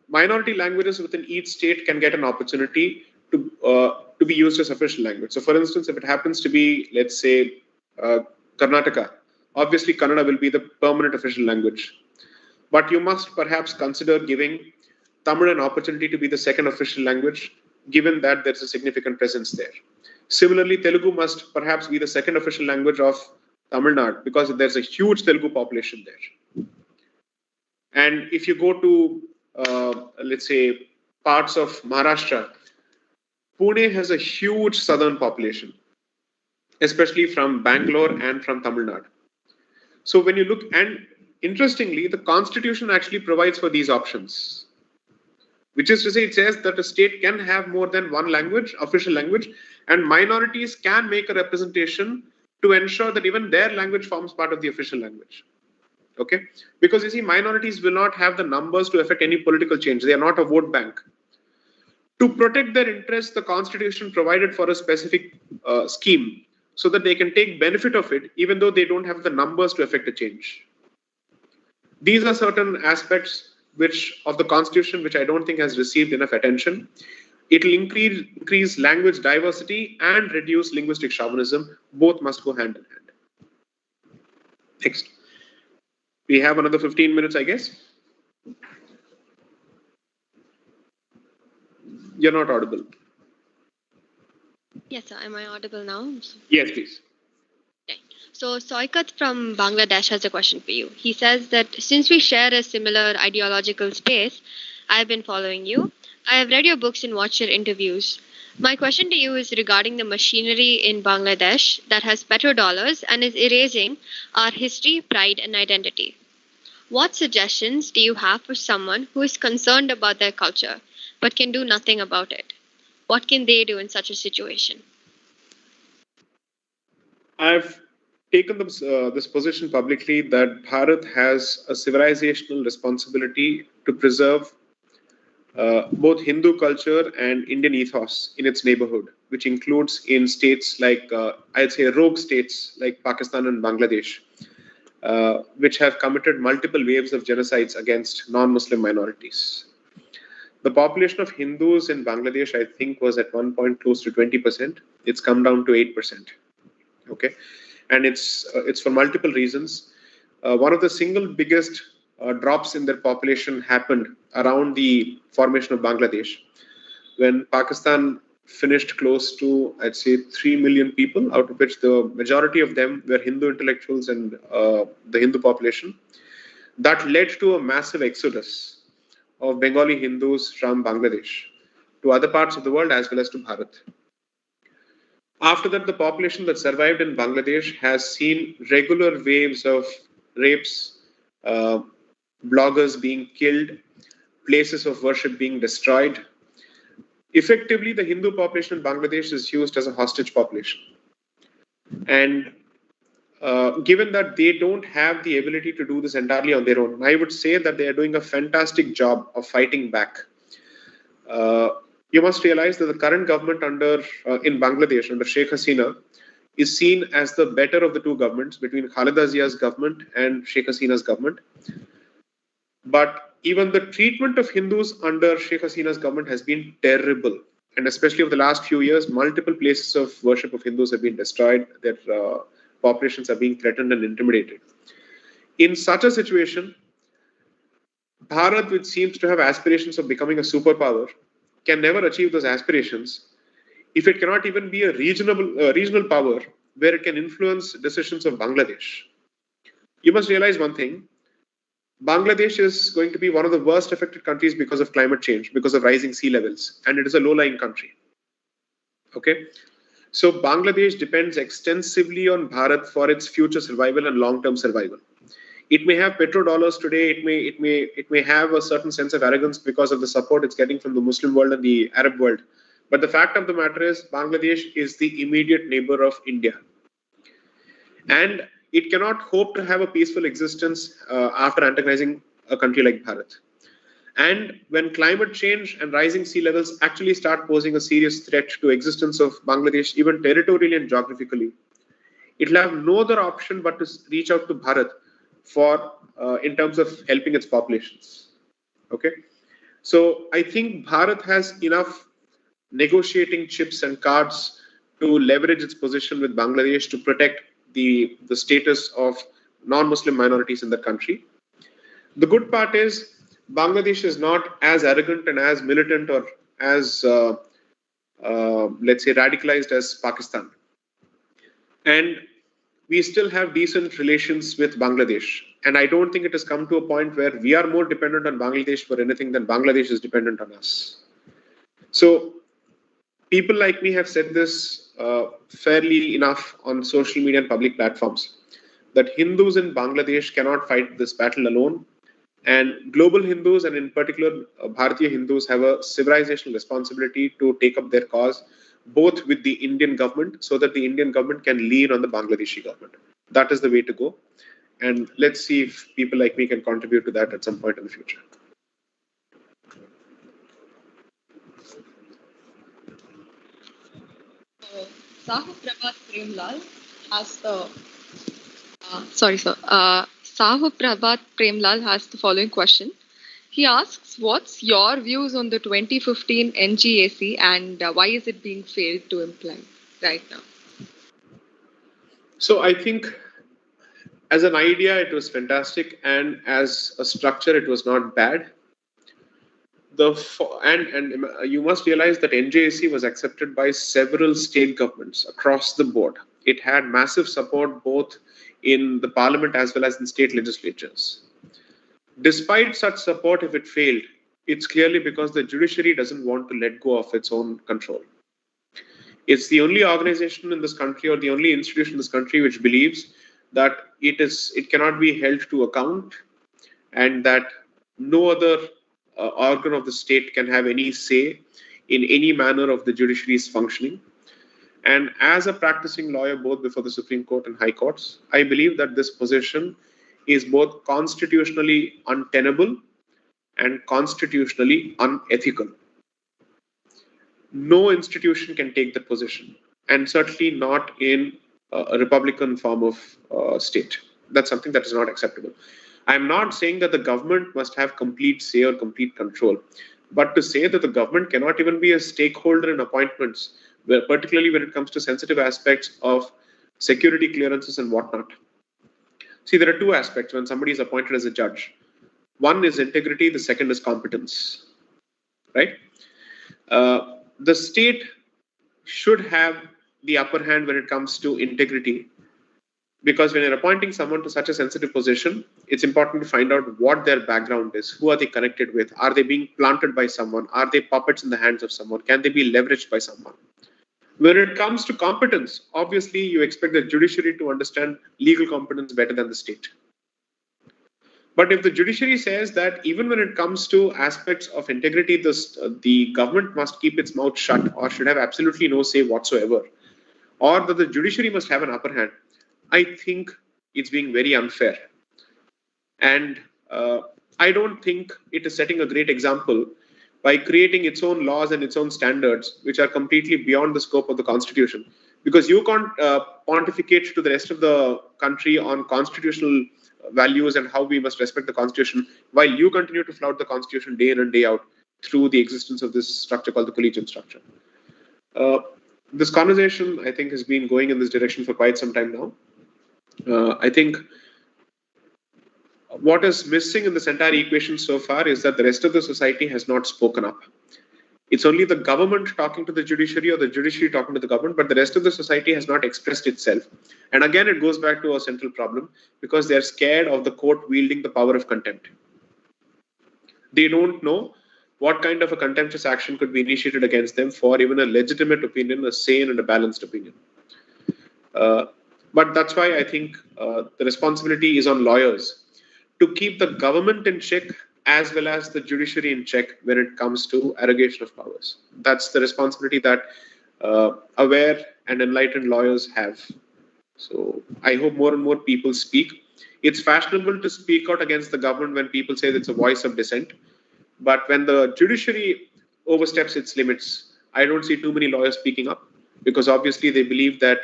minority languages within each state can get an opportunity to be used as official language. So for instance, if it happens to be, let's say, Karnataka, obviously Kannada will be the permanent official language. But you must perhaps consider giving Tamil an opportunity to be the second official language, given that there's a significant presence there. Similarly, Telugu must perhaps be the second official language of Tamil Nadu because there's a huge Telugu population there. And if you go to, let's say, parts of Maharashtra, Pune has a huge southern population, especially from Bangalore and from Tamil Nadu. So when you look, and interestingly, the constitution actually provides for these options, which is to say, it says that a state can have more than 1 language, official language, and minorities can make a representation to ensure that even their language forms part of the official language. Okay? Because you see, minorities will not have the numbers to affect any political change. They are not a vote bank. To protect their interests, the constitution provided for a specific scheme so that they can take benefit of it, even though they don't have the numbers to affect a change. These are certain aspects of the constitution which I don't think has received enough attention. It will increase language diversity and reduce linguistic chauvinism. Both must go hand in hand. Next. We have another 15 minutes, I guess. You're not audible. Yes, sir. Am I audible now? Yes, please. Okay. So Soikat from Bangladesh has a question for you. He says that since we share a similar ideological space, I've been following you. I have read your books and watched your interviews. My question to you is regarding the machinery in Bangladesh that has petrodollars and is erasing our history, pride, and identity. What suggestions do you have for someone who is concerned about their culture but can do nothing about it? What can they do in such a situation? I've taken this position publicly that Bharat has a civilizational responsibility to preserve both Hindu culture and Indian ethos in its neighborhood, which includes in states like, I'd say rogue states like Pakistan and Bangladesh, which have committed multiple waves of genocides against non-Muslim minorities. The population of Hindus in Bangladesh, I think, was at one point close to 20%. It's come down to 8%. Okay, and it's for multiple reasons. One of the single biggest drops in their population happened around the formation of Bangladesh, when Pakistan finished close to, I'd say, 3 million people, out of which the majority of them were Hindu intellectuals and the Hindu population. That led to a massive exodus of Bengali Hindus from Bangladesh to other parts of the world as well as to Bharat. After that, the population that survived in Bangladesh has seen regular waves of rapes, bloggers being killed, places of worship being destroyed. Effectively, the Hindu population in Bangladesh is used as a hostage population. And given that they don't have the ability to do this entirely on their own, I would say that they are doing a fantastic job of fighting back. You must realize that the current government in Bangladesh, under Sheikh Hasina, is seen as the better of the two governments between Khaleda Zia's government and Sheikh Hasina's government. But even the treatment of Hindus under Sheikh Hasina's government has been terrible. And especially over the last few years, multiple places of worship of Hindus have been destroyed. Their populations are being threatened and intimidated. In such a situation, Bharat, which seems to have aspirations of becoming a superpower, can never achieve those aspirations if it cannot even be a regional power where it can influence decisions of Bangladesh. You must realize one thing. Bangladesh is going to be one of the worst affected countries because of climate change, because of rising sea levels, and it is a low-lying country. Okay, so Bangladesh depends extensively on Bharat for its future survival and long-term survival. It may have petrodollars today. It may have a certain sense of arrogance because of the support it's getting from the Muslim world and the Arab world. But the fact of the matter is, Bangladesh is the immediate neighbor of India, and it cannot hope to have a peaceful existence after antagonizing a country like Bharat. And when climate change and rising sea levels actually start posing a serious threat to existence of Bangladesh, even territorially and geographically, it will have no other option but to reach out to Bharat for in terms of helping its populations. Okay, so I think Bharat has enough negotiating chips and cards to leverage its position with Bangladesh to protect the status of non-Muslim minorities in the country. The good part is Bangladesh is not as arrogant and as militant or as, let's say, radicalized as Pakistan. And we still have decent relations with Bangladesh. And I don't think it has come to a point where we are more dependent on Bangladesh for anything than Bangladesh is dependent on us. So people like me have said this fairly enough on social media and public platforms, that Hindus in Bangladesh cannot fight this battle alone. And global Hindus, and in particular Bharatiya Hindus, have a civilizational responsibility to take up their cause, both with the Indian government, so that the Indian government can lean on the Bangladeshi government. That is the way to go. And let's see if people like me can contribute to that at some point in the future. Sahu Prabhat Premlal has the Sahu Prabhat Premlal has the following question. He asks, what's your views on the 2015 NGAC and why is it being failed to implement right now? So I think as an idea, it was fantastic, and as a structure, it was not bad. And you must realize that NJAC was accepted by several state governments across the board. It had massive support both in the parliament as well as in state legislatures. Despite such support, if it failed, it's clearly because the judiciary doesn't want to let go of its own control. It's the only organization in this country, or the only institution in this country, which believes that it cannot be held to account, and that no other organ of the state can have any say in any manner of the judiciary's functioning. And as a practicing lawyer, both before the Supreme Court and High Courts, I believe that this position is both constitutionally untenable and constitutionally unethical. no institution can take that position, and certainly not in a Republican form of state. That's something that is not acceptable. I'm not saying that the government must have complete say or complete control, but to say that the government cannot even be a stakeholder in appointments, particularly when it comes to sensitive aspects of security clearances and whatnot. See, there are two aspects when somebody is appointed as a judge. One is integrity, the second is competence, right? The state should have the upper hand when it comes to integrity, because when you're appointing someone to such a sensitive position, it's important to find out what their background is, who are they connected with, are they being planted by someone, are they puppets in the hands of someone, can they be leveraged by someone. When it comes to competence, obviously you expect the judiciary to understand legal competence better than the state. But if the judiciary says that even when it comes to aspects of integrity, the government must keep its mouth shut or should have absolutely no say whatsoever, or that the judiciary must have an upper hand, I think it's being very unfair. And I don't think it is setting a great example by creating its own laws and its own standards, which are completely beyond the scope of the Constitution. Because you can't pontificate to the rest of the country on constitutional values and how we must respect the Constitution, while you continue to flout the Constitution day in and day out through the existence of this structure called the collegiate structure. This conversation, I think, has been going in this direction for quite some time now. I think what is missing in this entire equation so far is that the rest of the society has not spoken up. It's only the government talking to the judiciary or the judiciary talking to the government, but the rest of the society has not expressed itself. And again, it goes back to a central problem, because they're scared of the court wielding the power of contempt. They don't know what kind of a contemptuous action could be initiated against them for even a legitimate opinion, a sane and a balanced opinion. But that's why I think the responsibility is on lawyers to keep the government in check as well as the judiciary in check when it comes to arrogation of powers. That's the responsibility that aware and enlightened lawyers have. So I hope more and more people speak. It's fashionable to speak out against the government when people say it's a voice of dissent. But when the judiciary oversteps its limits, I don't see too many lawyers speaking up, because obviously they believe that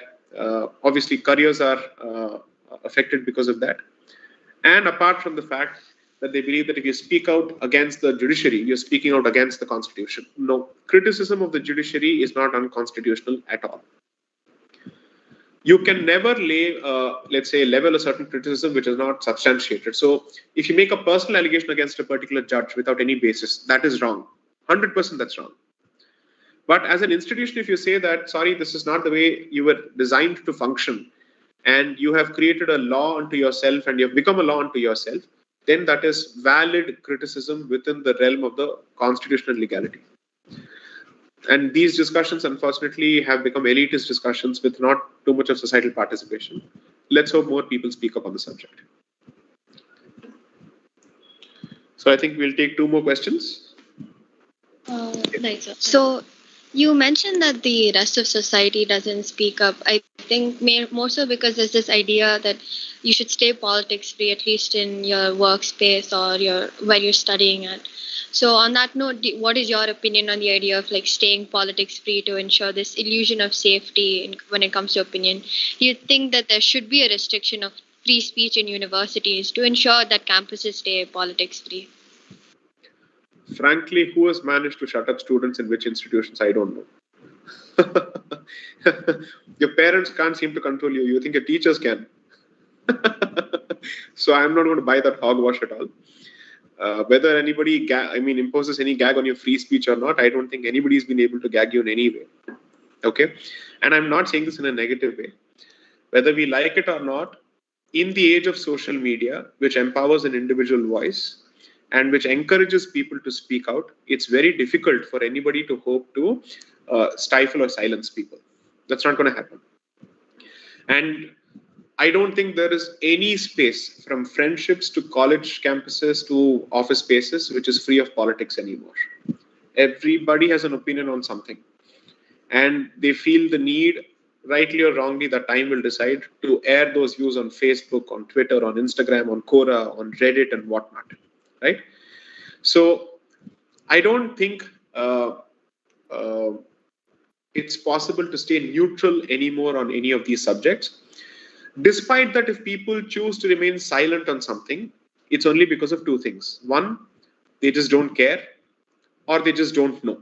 obviously careers are affected because of that. And apart from the fact that they believe that if you speak out against the judiciary, you're speaking out against the Constitution. No, criticism of the judiciary is not unconstitutional at all. You can never level a certain criticism which is not substantiated. So if you make a personal allegation against a particular judge without any basis, that is wrong. 100% that's wrong. But as an institution, if you say that, sorry, this is not the way you were designed to function, and you have created a law unto yourself and you have become a law unto yourself, then that is valid criticism within the realm of the constitutional legality. And these discussions, unfortunately, have become elitist discussions with not too much of societal participation. Let's hope more people speak up on the subject. So I think we'll take 2 more questions. Right, sir. So you mentioned that the rest of society doesn't speak up. I think more so because there's this idea that you should stay politics free, at least in your workspace or where you're studying at. So on that note, what is your opinion on the idea of like staying politics free to ensure this illusion of safety when it comes to opinion? Do you think that there should be a restriction of free speech in universities to ensure that campuses stay politics free? Frankly, who has managed to shut up students in which institutions? I don't know. Your parents can't seem to control you. You think your teachers can. So I'm not going to buy that hogwash at all. Whether anybody imposes any gag on your free speech or not, I don't think anybody's been able to gag you in any way. Okay? And I'm not saying this in a negative way. Whether we like it or not, in the age of social media, which empowers an individual voice and which encourages people to speak out, it's very difficult for anybody to hope to stifle or silence people. That's not going to happen. And I don't think there is any space, from friendships to college campuses to office spaces, which is free of politics anymore. Everybody has an opinion on something, and they feel the need, rightly or wrongly, that time will decide, to air those views on Facebook, on Twitter, on Instagram, on Quora, on Reddit, and whatnot. Right? So I don't think it's possible to stay neutral anymore on any of these subjects. Despite that, if people choose to remain silent on something, it's only because of two things. One, they just don't care, or they just don't know.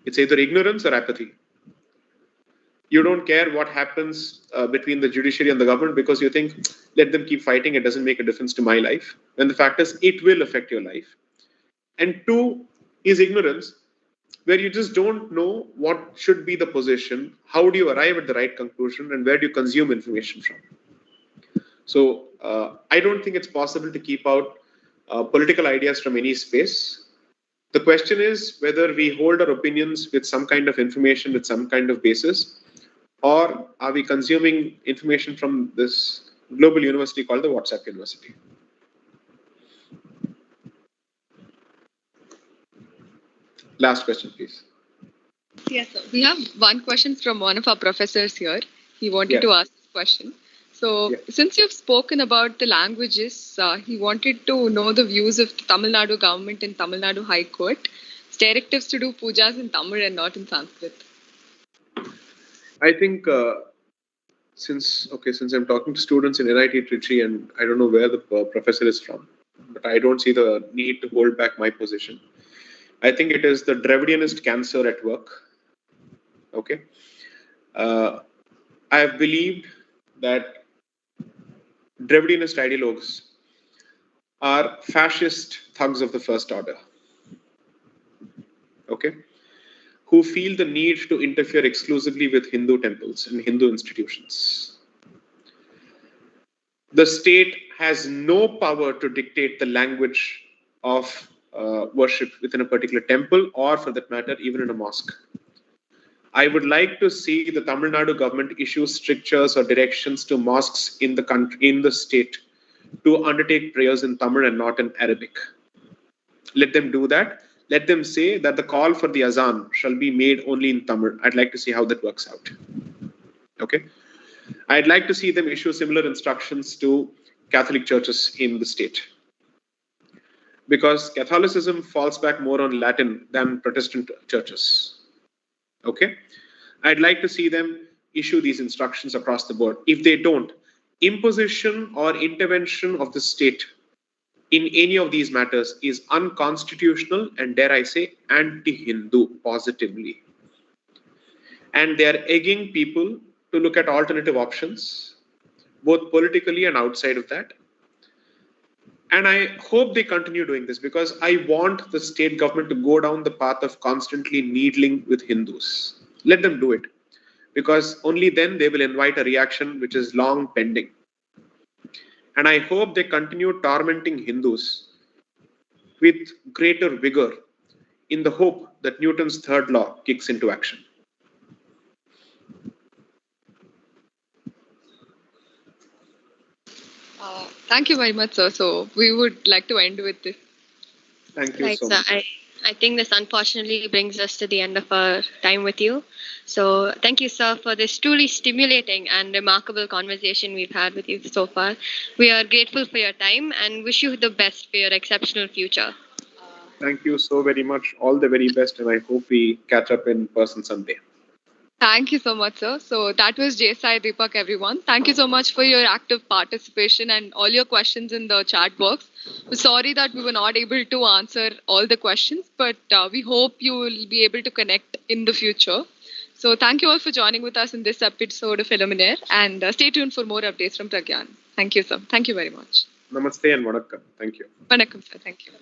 It's either ignorance or apathy. You don't care what happens between the judiciary and the government because you think, let them keep fighting, it doesn't make a difference to my life. When the fact is, it will affect your life. And two is ignorance, where you just don't know what should be the position, how do you arrive at the right conclusion, and where do you consume information from. So I don't think it's possible to keep out political ideas from any space. The question is whether we hold our opinions with some kind of information, with some kind of basis, or are we consuming information from this global university called the WhatsApp University? Last question, please. Yes, sir. We have one question from one of our professors here. He wanted to ask this question. So, since you've spoken about the languages, he wanted to know the views of the Tamil Nadu government and Tamil Nadu High Court. Directives to do pujas in Tamil and not in Sanskrit. I think since I'm talking to students in NIT Trichy, and I don't know where the professor is from, but I don't see the need to hold back my position. I think it is the Dravidianist cancer at work. Okay. I have believed that Dravidianist ideologues are fascist thugs of the first order. Okay. Who feel the need to interfere exclusively with Hindu temples and Hindu institutions. The state has no power to dictate the language of worship within a particular temple, or for that matter, even in a mosque. I would like to see the Tamil Nadu government issue strictures or directions to mosques in the country, in the state, to undertake prayers in Tamil and not in Arabic. Let them do that. Let them say that the call for the azan shall be made only in Tamil. I'd like to see how that works out. Okay. I'd like to see them issue similar instructions to Catholic churches in the state. Because Catholicism falls back more on Latin than Protestant churches. Okay. I'd like to see them issue these instructions across the board. If they don't, imposition or intervention of the state in any of these matters is unconstitutional and, dare I say, anti-Hindu positively. And they are egging people to look at alternative options, both politically and outside of that. And I hope they continue doing this, because I want the state government to go down the path of constantly needling with Hindus. Let them do it, because only then they will invite a reaction which is long pending. And I hope they continue tormenting Hindus with greater vigor in the hope that Newton's third law kicks into action. Thank you very much, sir. So we would like to end with this. Thank you so much. I think this unfortunately brings us to the end of our time with you. So thank you, sir, for this truly stimulating and remarkable conversation we've had with you so far. We are grateful for your time and wish you the best for your exceptional future. Thank you so very much. All the very best, and I hope we catch up in person someday. Thank you so much, sir. So that was Sai Deepak, everyone. Thank you so much for your active participation and all your questions in the chat box. We're sorry that we were not able to answer all the questions, but we hope you will be able to connect in the future. So thank you all for joining with us in this episode of Illuminaire, and stay tuned for more updates from Pragyan. Thank you, sir. Thank you very much. Namaste and vanakkam. Thank you. Vanakkam, sir. Thank you.